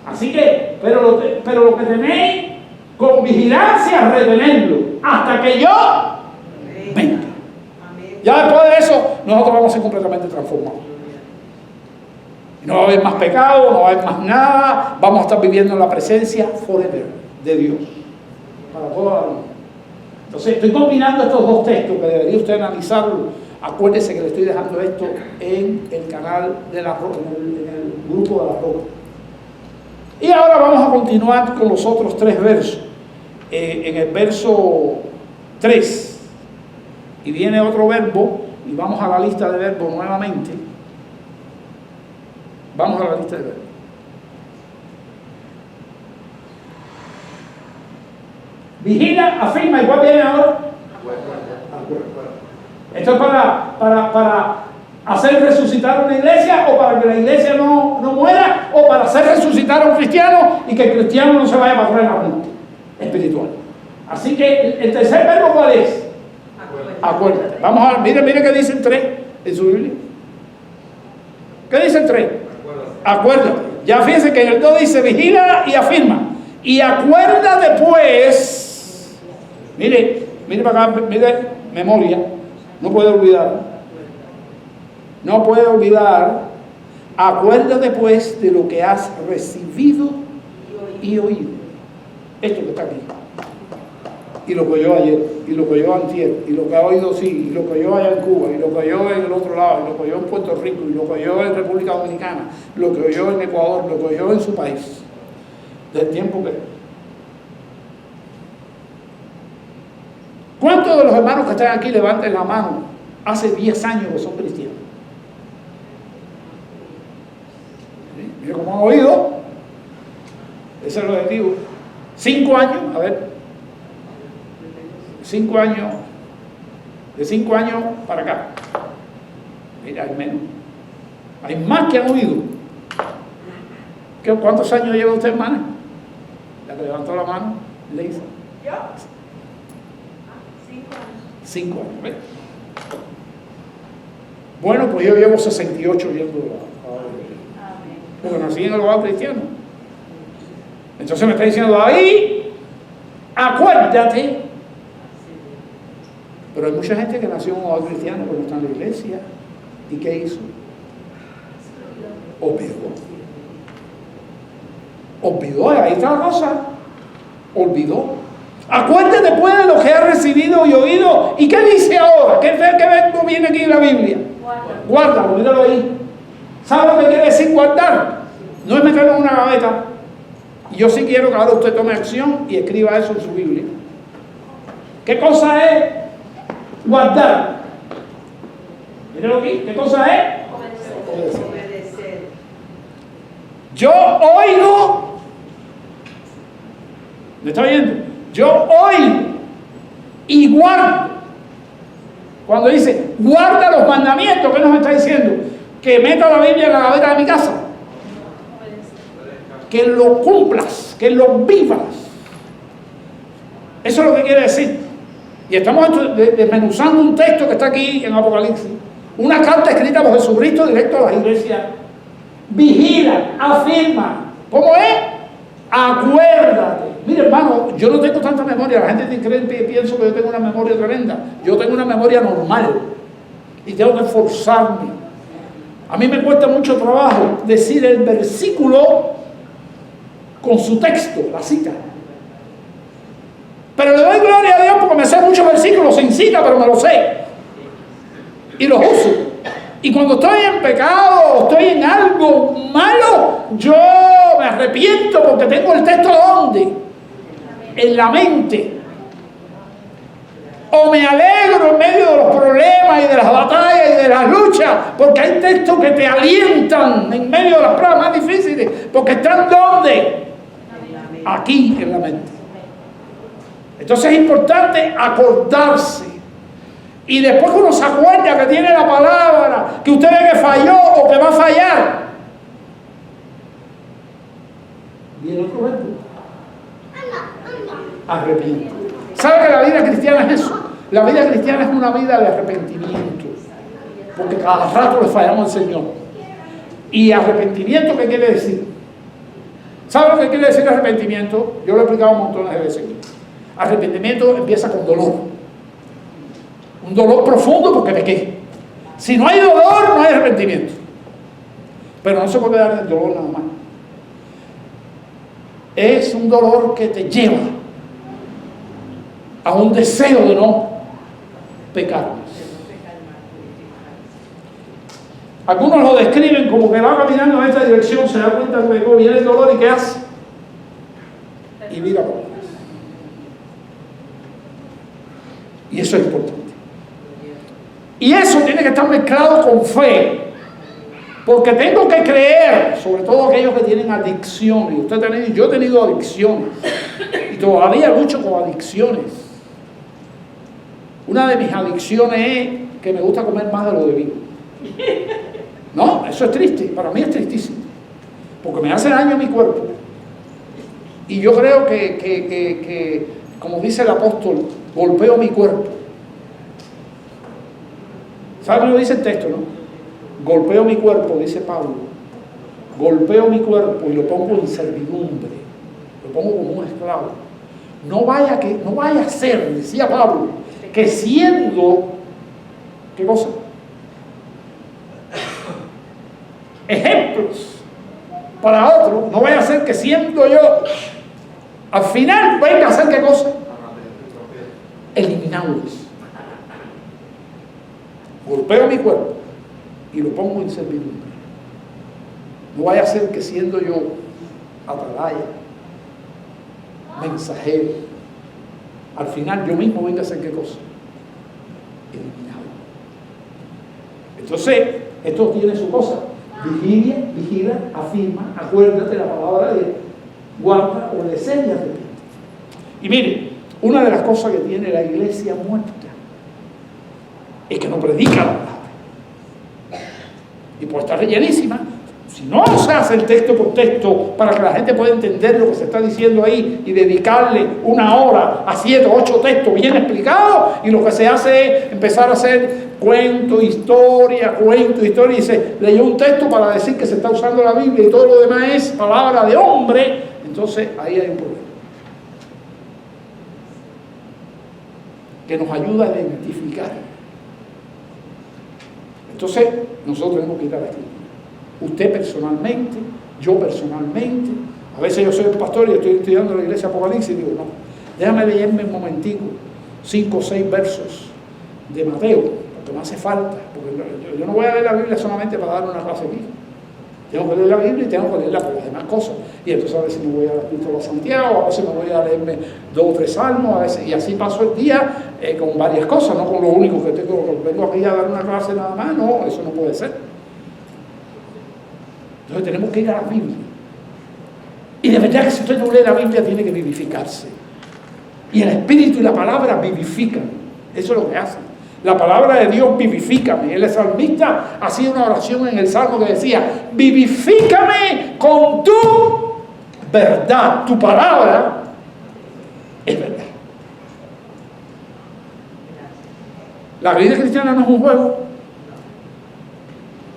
Así que, pero lo que tenéis, con vigilancia, retenerlo. Hasta que yo venga. Ya después de eso, nosotros vamos a ser completamente transformados. No va a haber más pecado, no va a haber más nada. Vamos a estar viviendo en la presencia forever de Dios para toda la vida. Entonces estoy combinando estos dos textos que debería usted analizarlo. Acuérdese que le estoy dejando esto en el canal de la Roca, en el grupo de la Roca. Y ahora vamos a continuar con los otros 3 versos. En el verso 3, y viene otro verbo, y vamos a la lista de verbos nuevamente. Vamos a la lista de verbos. Vigila, afirma, ¿y cuál viene ahora? Esto es para hacer resucitar una iglesia, o para que la iglesia no muera, o para hacer resucitar a un cristiano y que el cristiano no se vaya a pasar en la muerte espiritual. Así que el tercer verbo, ¿cuál es? Acuérdate. Vamos a ver, mire qué dice el 3 en su Biblia. ¿Qué dice el 3? Acuérdate. Ya fíjense que en el 2 dice vigila y afirma. Y acuérdate pues. Mire para acá, mire, memoria. No puede olvidar. No puede olvidar. Acuérdate pues de lo que has recibido y oído. Esto que está aquí. y lo que oyó ayer, y lo que oyó antier, y lo que ha oído sí, y lo que oyó allá en Cuba, y lo que oyó en el otro lado, y lo que oyó en Puerto Rico, y lo que oyó en República Dominicana, lo que oyó en Ecuador, lo que oyó en su país, del tiempo que... ¿Cuántos de los hermanos que están aquí levanten la mano hace 10 años que son cristianos? ¿Sí? Mira cómo han oído. Ese es el objetivo. 5 años, a ver. 5 años. De 5 años para acá. Mira, hay menos. Hay más que han oído. ¿Cuántos años lleva usted, hermana? La que levantó la mano, le dice. ¿Yo? 5 años. 5 años, ¿ves? Bueno, pues yo llevo 68 yendo porque nací en el hogar cristiano. Entonces me está diciendo, David, acuérdate. Pero hay mucha gente que nació en un hogar cristiano, pero no está en la iglesia. ¿Y qué hizo? Olvidó, ahí está la cosa. Olvidó. Acuérdate pues de lo que has recibido y oído. ¿Y qué dice ahora? ¿Qué verbo viene aquí en la Biblia? Guárdalo, míralo ahí. ¿Sabe lo que quiere decir guardar? No es meterlo en una gaveta. Y yo sí quiero que ahora usted tome acción y escriba eso en su Biblia. ¿Qué cosa es guardar? Míralo aquí. ¿Qué cosa es? Obedecer. Yo oigo. ¿Me está oyendo? Yo oigo y guardo. Cuando dice guarda los mandamientos, ¿qué nos está diciendo? Que meta la Biblia en la gaveta de mi casa. Que lo cumplas, que lo vivas. Eso es lo que quiere decir. Y estamos desmenuzando un texto que está aquí en Apocalipsis. Una carta escrita por Jesucristo directo a las iglesias. Vigila, afirma. ¿Cómo es? Acuérdate. Mire, hermano, yo no tengo tanta memoria. La gente piensa que yo tengo una memoria tremenda. Yo tengo una memoria normal. Y tengo que esforzarme. A mí me cuesta mucho trabajo decir el versículo con su texto, la cita. Pero le doy gloria a Dios porque me sé muchos versículos sin cita, pero me los sé. Y los uso. Y cuando estoy en pecado, estoy en algo malo, yo me arrepiento porque tengo el texto ¿dónde? En la mente. O me alegro en medio de los problemas y de las batallas y de las luchas, porque hay textos que te alientan en medio de las pruebas más difíciles, porque están ¿dónde? Aquí en la mente. Entonces es importante acordarse. Y después que uno se acuerda que tiene la palabra, que usted ve que falló o que va a fallar, viene otro verbo. Arrepiento. ¿Sabe que la vida cristiana es eso? La vida cristiana es una vida de arrepentimiento. Porque cada rato le fallamos al Señor. ¿Y arrepentimiento qué quiere decir? ¿Sabe lo que quiere decir arrepentimiento? Yo lo he explicado montones de veces. Arrepentimiento empieza con dolor. Un dolor profundo porque pequé. Si no hay dolor, no hay arrepentimiento. Pero no se puede dar el dolor nada más. Es un dolor que te lleva a un deseo de no pecar. Algunos lo describen como que va caminando en esta dirección, se da cuenta de que viene el dolor y ¿qué hace? Y mira por atrás. Y eso es importante. Y eso tiene que estar mezclado con fe. Porque tengo que creer, sobre todo aquellos que tienen adicciones. Yo he tenido adicciones. Y todavía lucho con adicciones. Una de mis adicciones es que me gusta comer más de lo debido. No, eso es triste. Para mí es tristísimo. Porque me hace daño a mi cuerpo. Y yo creo que como dice el apóstol, golpeo mi cuerpo. ¿Sabe lo que dice el texto, no? Golpeo mi cuerpo, dice Pablo. Golpeo mi cuerpo y lo pongo en servidumbre. Lo pongo como un esclavo. No vaya a ser, decía Pablo, que siendo, ¿qué cosa? Ejemplos para otros, no vaya a ser que siendo yo, al final venga a hacer ¿qué cosa? abominables. Golpeo mi cuerpo y lo pongo en servidumbre. No vaya a ser que siendo yo atalaya, mensajero, al final yo mismo venga a hacer qué cosa, eliminado. Entonces, esto tiene su cosa: vigilia, vigila, afirma, acuérdate la palabra de Dios, guarda o le enseñas de ti. Y mire, una de las cosas que tiene la iglesia muerta es que no predica la palabra. Y por estar rellenísima, si no se hace el texto por texto para que la gente pueda entender lo que se está diciendo ahí y dedicarle una hora a 7 o 8 textos bien explicados, y lo que se hace es empezar a hacer cuento, historia, y dice, leyó un texto para decir que se está usando la Biblia y todo lo demás es palabra de hombre, entonces ahí hay un problema que nos ayuda a identificar. Entonces nosotros tenemos que ir a la Escritura. Usted personalmente, yo personalmente. A veces yo soy el pastor y estoy estudiando la iglesia Apocalipsis y digo, no, déjame leerme un momentico 5 o 6 versos de Mateo, porque me hace falta, porque yo no voy a leer la Biblia solamente para dar una clase aquí. Tengo que leer la Biblia y tengo que leerla por las demás cosas. Y entonces a veces me voy a la Epístola de Santiago, a veces me voy a leerme 2 o 3 salmos, a veces, y así paso el día con varias cosas, no con lo único que vengo aquí a dar una clase nada más, no, eso no puede ser. Entonces tenemos que ir a la Biblia. Y de verdad que si usted no lee la Biblia tiene que vivificarse. Y el Espíritu y la palabra vivifican. Eso es lo que hacen. La palabra de Dios vivifícame. El salmista hacía una oración en el Salmo que decía, vivifícame con tu verdad. Tu palabra es verdad. La vida cristiana no es un juego.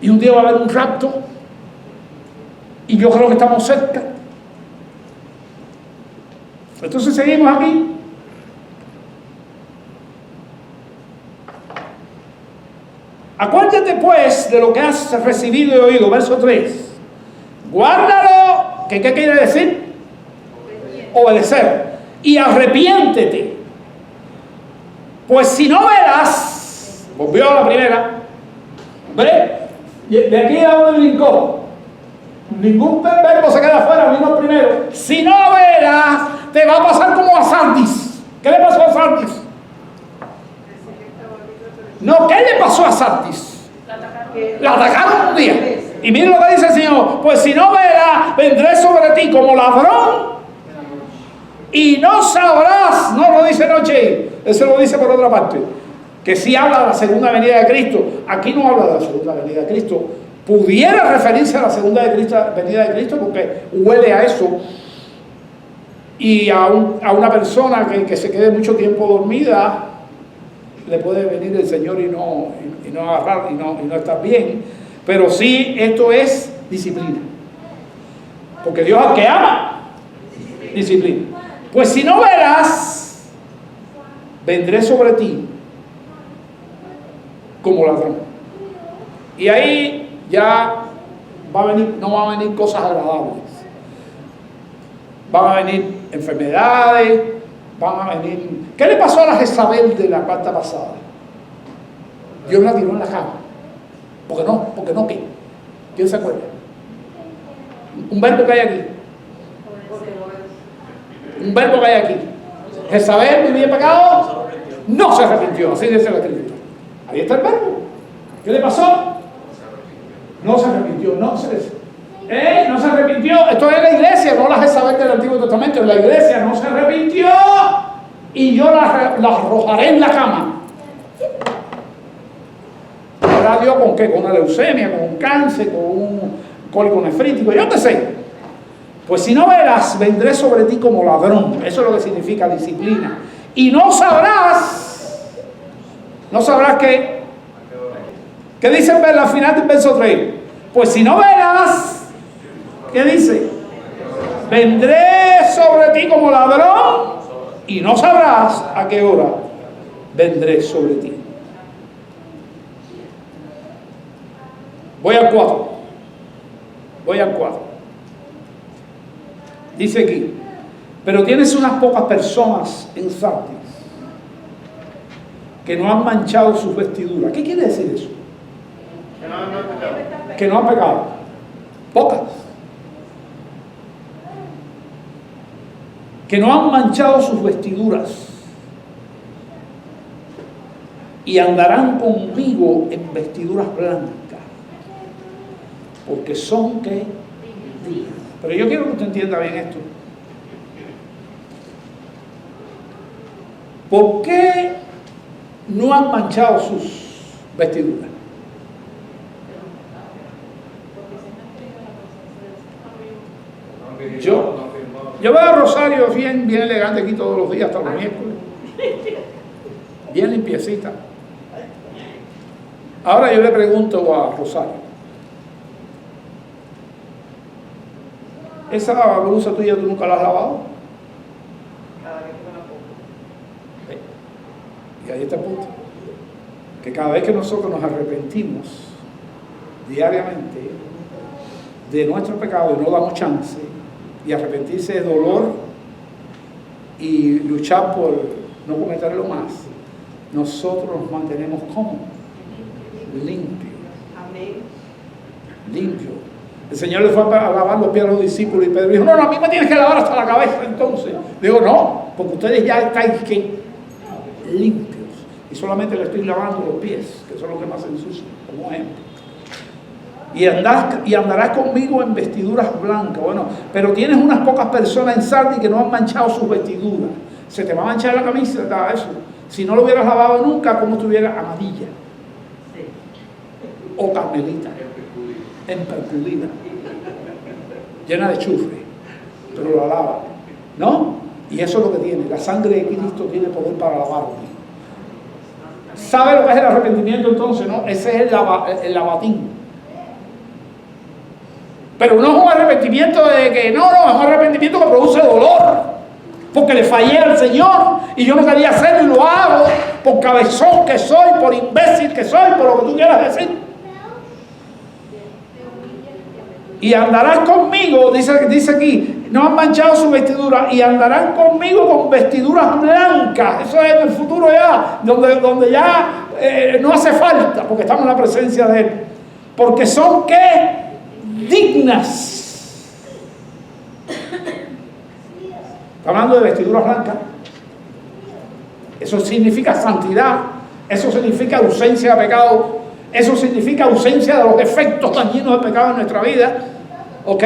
Y un día va a haber un rapto. Y yo creo que estamos cerca. Entonces seguimos aquí. Acuérdate pues de lo que has recibido y oído. Verso 3. Guárdalo. ¿Qué quiere decir? Obedecer. Y arrepiéntete. Pues si no verás, volvió a la primera. ¿Ve? De aquí a donde brincó. Ningún verbo se queda afuera, vino el primero. Si no verás, te va a pasar como a Sardis. ¿Qué le pasó a Sardis? No, ¿qué le pasó a Sardis? La atacaron un día. Y miren lo que dice el Señor. Pues si no verás, vendré sobre ti como ladrón y no sabrás. No lo dice noche. Eso lo dice por otra parte. Que sí habla de la segunda venida de Cristo. Aquí no habla de la segunda venida de Cristo. Pudiera referirse a la segunda venida de Cristo porque huele a eso. Y a una persona que se quede mucho tiempo dormida, le puede venir el Señor y no agarrar y no estar bien. Pero sí, esto es disciplina. Porque Dios al que ama, disciplina. Pues si no verás, vendré sobre ti como ladrón. Y ahí ya no van a venir cosas agradables. Van a venir enfermedades, van a venir... ¿Qué le pasó a la Jezabel de la carta pasada? Dios la tiró en la cama. ¿Por qué no qué? ¿Quién se acuerda? Un verbo que hay aquí. Un verbo que hay aquí. Jezabel vivía en pecado, no se arrepintió. Así dice la Escritura. Ahí está el verbo. ¿Qué le pasó? No se arrepintió, no se arrepintió. Esto es la iglesia, no la Jezabel del Antiguo Testamento. La iglesia no se arrepintió y yo la arrojaré en la cama. ¿Ahora Dios con qué? Con una leucemia, con un cáncer, con un cólico nefrítico, yo qué sé. Pues si no verás, vendré sobre ti como ladrón. Eso es lo que significa disciplina. Y no sabrás ¿qué dice al final del verso 3? Pues si no verás, ¿qué dice? Vendré sobre ti como ladrón y no sabrás a qué hora vendré sobre ti. Voy al 4. Dice aquí, pero tienes unas pocas personas en Sardis que no han manchado sus vestiduras. ¿Qué quiere decir eso? Que no han pecado. Pocas. Que no han manchado sus vestiduras. Y andarán conmigo en vestiduras blancas. Porque son, ¿qué? Dignas. Pero yo quiero que usted entienda bien esto. ¿Por qué no han manchado sus vestiduras? Yo veo a Rosario bien elegante aquí todos los días, hasta los miércoles. Bien limpiecita. Ahora yo le pregunto a Rosario, ¿esa blusa tuya tú nunca la has lavado? Cada vez que me la pongo. Y ahí está el punto. Que cada vez que nosotros nos arrepentimos diariamente de nuestro pecado y no damos chance, y arrepentirse es dolor y luchar por no cometerlo más, nosotros nos mantenemos como limpios. Amén. Limpio. El Señor le fue a lavar los pies a los discípulos y Pedro dijo, no, a mí me tienes que lavar hasta la cabeza entonces. Digo, no, porque ustedes ya estáis ¿qué? Limpios. Y solamente le estoy lavando los pies, que son los que más se ensucian, como ejemplo. Y andarás conmigo en vestiduras blancas. Bueno, pero tienes unas pocas personas en Sardis que no han manchado sus vestiduras. Se te va a manchar la camisa, eso. Si no lo hubieras lavado nunca, como estuviera amarilla. O carmelita, emperculida, llena de chufre, pero la lava, ¿no? Y eso es lo que tiene, la sangre de Cristo tiene poder para lavarme. ¿Sabe lo que es el arrepentimiento entonces? No, ese es el lavatín. Pero no es un arrepentimiento de que, no, es un arrepentimiento que produce dolor, porque le fallé al Señor y yo no quería hacerlo y lo hago por cabezón que soy, por imbécil que soy, por lo que tú quieras decir. Y andarás conmigo, dice aquí, no han manchado su vestidura, y andarán conmigo con vestiduras blancas. Eso es en el futuro ya, donde ya no hace falta, porque estamos en la presencia de Él. Porque son, ¿qué? Dignas. Está hablando de vestiduras blancas. Eso significa santidad, eso significa ausencia de pecado. Eso significa ausencia de los efectos dañinos del pecado en nuestra vida. ¿Ok?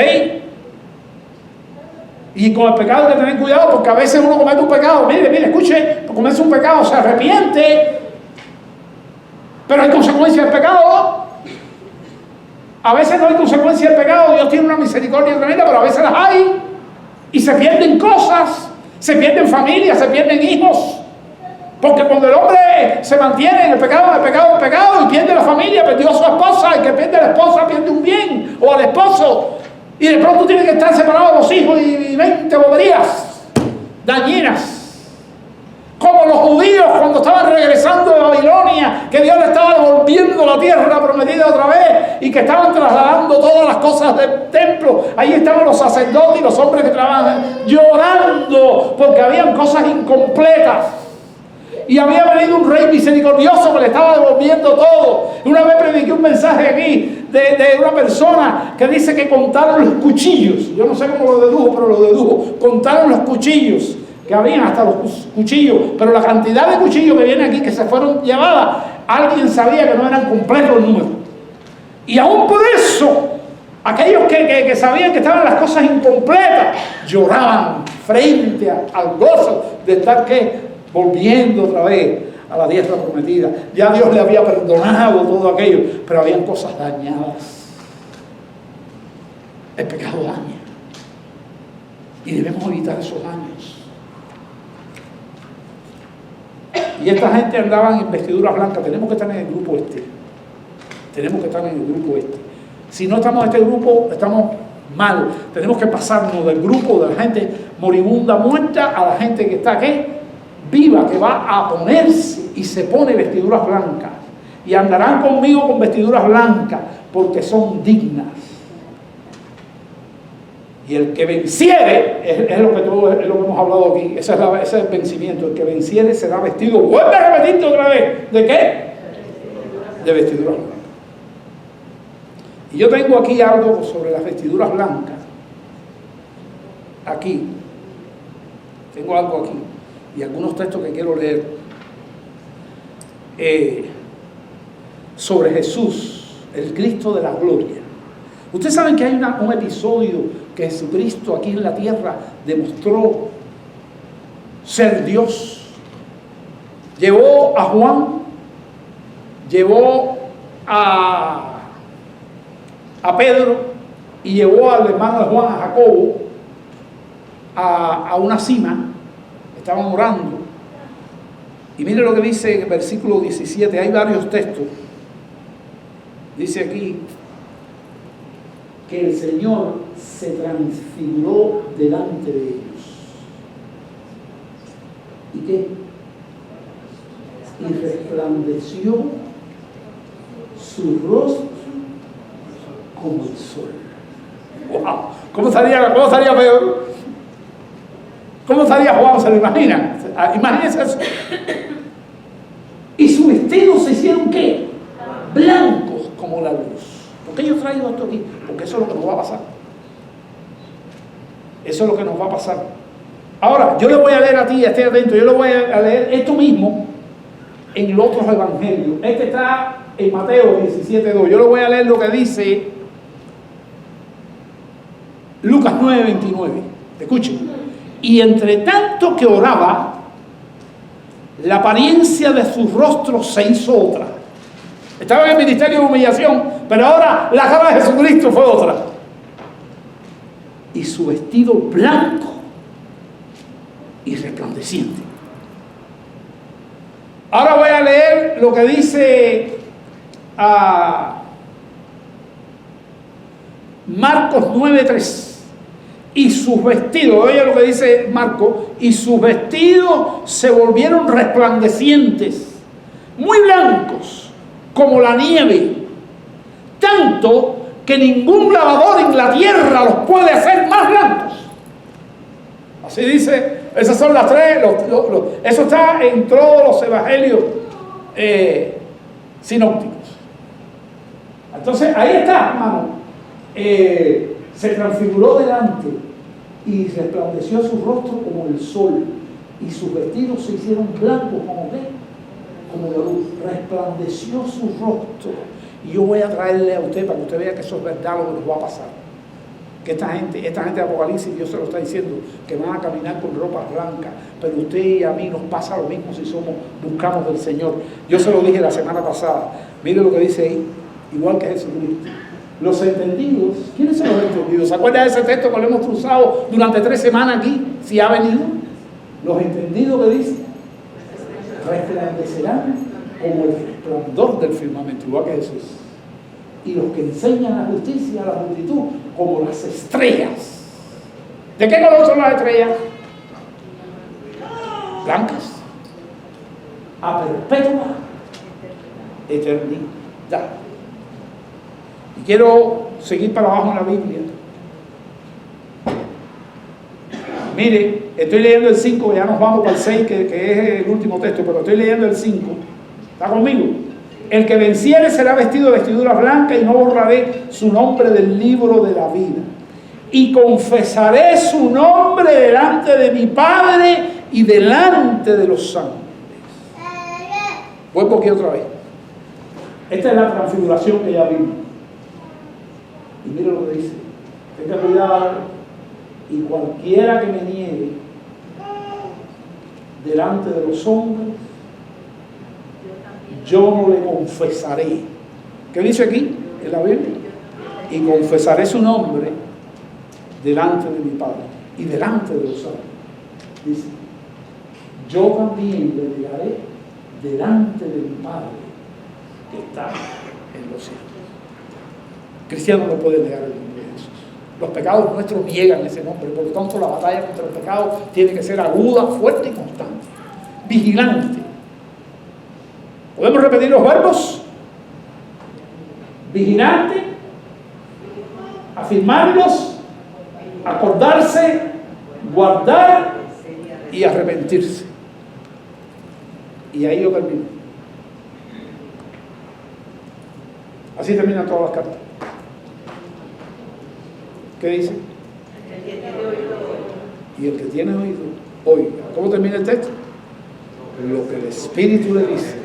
Y con el pecado hay que tener cuidado, porque a veces uno comete un pecado. Mire, escuche, comete un pecado, se arrepiente, pero hay consecuencias del pecado. A veces no hay consecuencias del pecado, Dios tiene una misericordia tremenda, pero a veces las hay. Y se pierden cosas, se pierden familias, se pierden hijos. Porque cuando el hombre se mantiene en el pecado, y pierde la familia, perdió a su esposa, y que pierde a la esposa pierde un bien, o al esposo, y de pronto tiene que estar separado de los hijos y 20 boberías dañinas. Como los judíos cuando estaban regresando de Babilonia, que Dios le estaba devolviendo la tierra prometida otra vez, y que estaban trasladando todas las cosas del templo. Ahí estaban los sacerdotes y los hombres que trabajan llorando porque habían cosas incompletas. Y había venido un rey misericordioso que le estaba devolviendo todo. Una vez prediqué un mensaje aquí de una persona que dice que contaron los cuchillos. Yo no sé cómo lo dedujo, pero lo dedujo. Contaron los cuchillos, que habían hasta los cuchillos. Pero la cantidad de cuchillos que vienen aquí, que se fueron llevadas, alguien sabía que no eran completos los números. Y aún por eso, aquellos que sabían que estaban las cosas incompletas, lloraban frente al gozo de estar volviendo otra vez a la tierra prometida. Ya Dios le había perdonado todo aquello, pero habían cosas dañadas. El pecado daña, y debemos evitar esos daños. Y esta gente andaban en vestiduras blancas. Tenemos que estar en el grupo este. Tenemos que estar en el grupo este. Si no estamos en este grupo, estamos mal. Tenemos que pasarnos del grupo de la gente moribunda, muerta, a la gente que está aquí viva, que va a ponerse y se pone vestiduras blancas. Y andarán conmigo con vestiduras blancas, porque son dignas. Y el que venciere, es lo que hemos hablado aquí, ese es el vencimiento. El que venciere será vestido, vuelve a repetirte otra vez, ¿de qué? De vestiduras blancas. Y yo tengo aquí algo sobre las vestiduras blancas. Aquí. Tengo algo aquí. Y algunos textos que quiero leer. Sobre Jesús, el Cristo de la gloria. Ustedes saben que hay un episodio que Jesucristo aquí en la tierra demostró ser Dios. Llevó a Juan, llevó a Pedro y llevó al hermano de Juan, a Jacobo, a una cima. Estaban orando. Y mire lo que dice en el versículo 17. Hay varios textos. Dice aquí que el Señor se transfiguró delante de ellos. ¿Y qué? Y resplandeció su rostro como el sol. ¡Wow! ¿Cómo estaría Pedro? ¿Cómo estaría Juan? ¿Se lo imagina? Imagínense eso. Y sus vestidos se hicieron ¿qué? Blancos como la luz. ¿Por qué yo traigo esto aquí? Porque eso es lo que nos va a pasar. Eso es lo que nos va a pasar. Ahora, yo le voy a leer a ti, esté atento, yo le voy a leer esto mismo en los otros evangelios. Este está en Mateo 17:2. Yo le voy a leer lo que dice Lucas 9:29. Escuchen. Y entre tanto que oraba, la apariencia de su rostro se hizo otra. Estaba en el ministerio de humillación, pero ahora la cara de Jesucristo fue otra. Y su vestido blanco y resplandeciente. Ahora voy a leer lo que dice Marcos 9:3. Y sus vestidos, oye lo que dice Marcos, y sus vestidos se volvieron resplandecientes, muy blancos, como la nieve, tanto que ningún lavador en la tierra los puede hacer más blancos. Así dice, esas son las tres, eso está en todos los evangelios sinópticos. Entonces, ahí está, hermano. Se transfiguró delante y resplandeció su rostro como el sol, y sus vestidos se hicieron blancos como ¿qué? Como la luz. Resplandeció su rostro. Y yo voy a traerle a usted para que usted vea que eso es verdad lo que nos va a pasar. Que esta gente de Apocalipsis, Dios se lo está diciendo, que van a caminar con ropas blancas, pero usted y a mí nos pasa lo mismo si buscamos del Señor. Yo se lo dije la semana pasada. Mire lo que dice ahí, igual que Jesucristo. Los entendidos, ¿quiénes son los entendidos? ¿Se acuerdan de ese texto que lo hemos cruzado durante 3 semanas aquí? Si ha venido. Los entendidos que dice, resplandecerán como el resplandor del firmamento, igual que Jesús. Y los que enseñan la justicia a la multitud, como las estrellas. ¿De qué color son las estrellas? Blancas. A perpetua eternidad. Y quiero seguir para abajo en la Biblia. Mire, estoy leyendo el 5, ya nos vamos para el 6, que es el último texto, pero estoy leyendo el 5. ¿Está conmigo? El que venciere será vestido de vestiduras blancas y no borraré su nombre del libro de la vida. Y confesaré su nombre delante de mi Padre y delante de los santos. Vuelvo aquí otra vez. Esta es la transfiguración que ya vimos. Y mire lo que dice. Tenga cuidado. Y cualquiera que me niegue delante de los hombres, yo no le confesaré. ¿Qué dice aquí en la Biblia? Y confesaré su nombre delante de mi Padre y delante de los santos. Dice, yo también le negaré delante de mi Padre que está en los cielos. Cristiano no puede negar el nombre de Jesús. Los pecados nuestros niegan ese nombre, por lo tanto la batalla contra el pecado tiene que ser aguda, fuerte y constante, vigilante. ¿Podemos repetir los verbos? Vigilante, afirmarlos acordarse, guardar y arrepentirse. Y ahí yo termino. Así terminan todas las cartas. ¿Qué dice? Y el que tiene oído, oiga. ¿Cómo termina el texto? Lo que el Espíritu le dice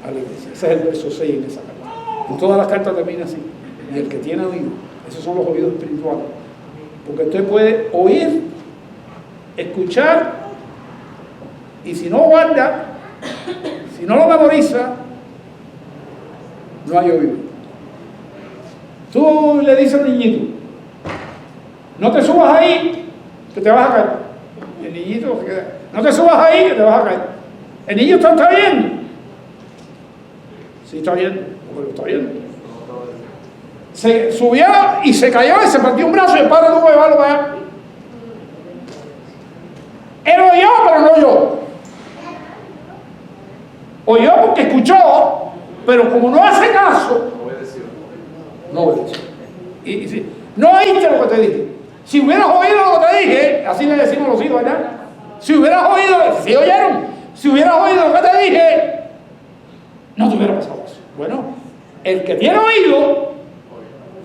a la iglesia. Ese es el verso 6 en esa carta. En todas las cartas termina así. Y el que tiene oído, esos son los oídos espirituales. Porque usted puede oír, escuchar, y si no guarda, si no lo memoriza, no hay oído. Tú le dices al niñito, no te subas ahí, que te vas a caer. El niñito se queda, no te subas ahí, que te vas a caer. El niño está viendo. Sí está viendo, porque lo está viendo. Se subió y se cayó y se partió un brazo y el padre tuvo que llevarlo para allá. Él oyó, pero no oyó. Oyó porque escuchó, pero como no hace caso, no obedeció. Y si no oíste lo que te dije. Si hubieras oído lo que te dije, así le decimos los hijos, ¿verdad? Si hubieras oído, si oyeron, si hubieras oído lo que te dije, no te hubiera pasado eso. Bueno, el que tiene oído,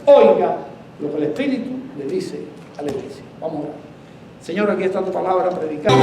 oiga lo que el Espíritu le dice a la iglesia. Vamos a orar. Señor, aquí está tu palabra predicada.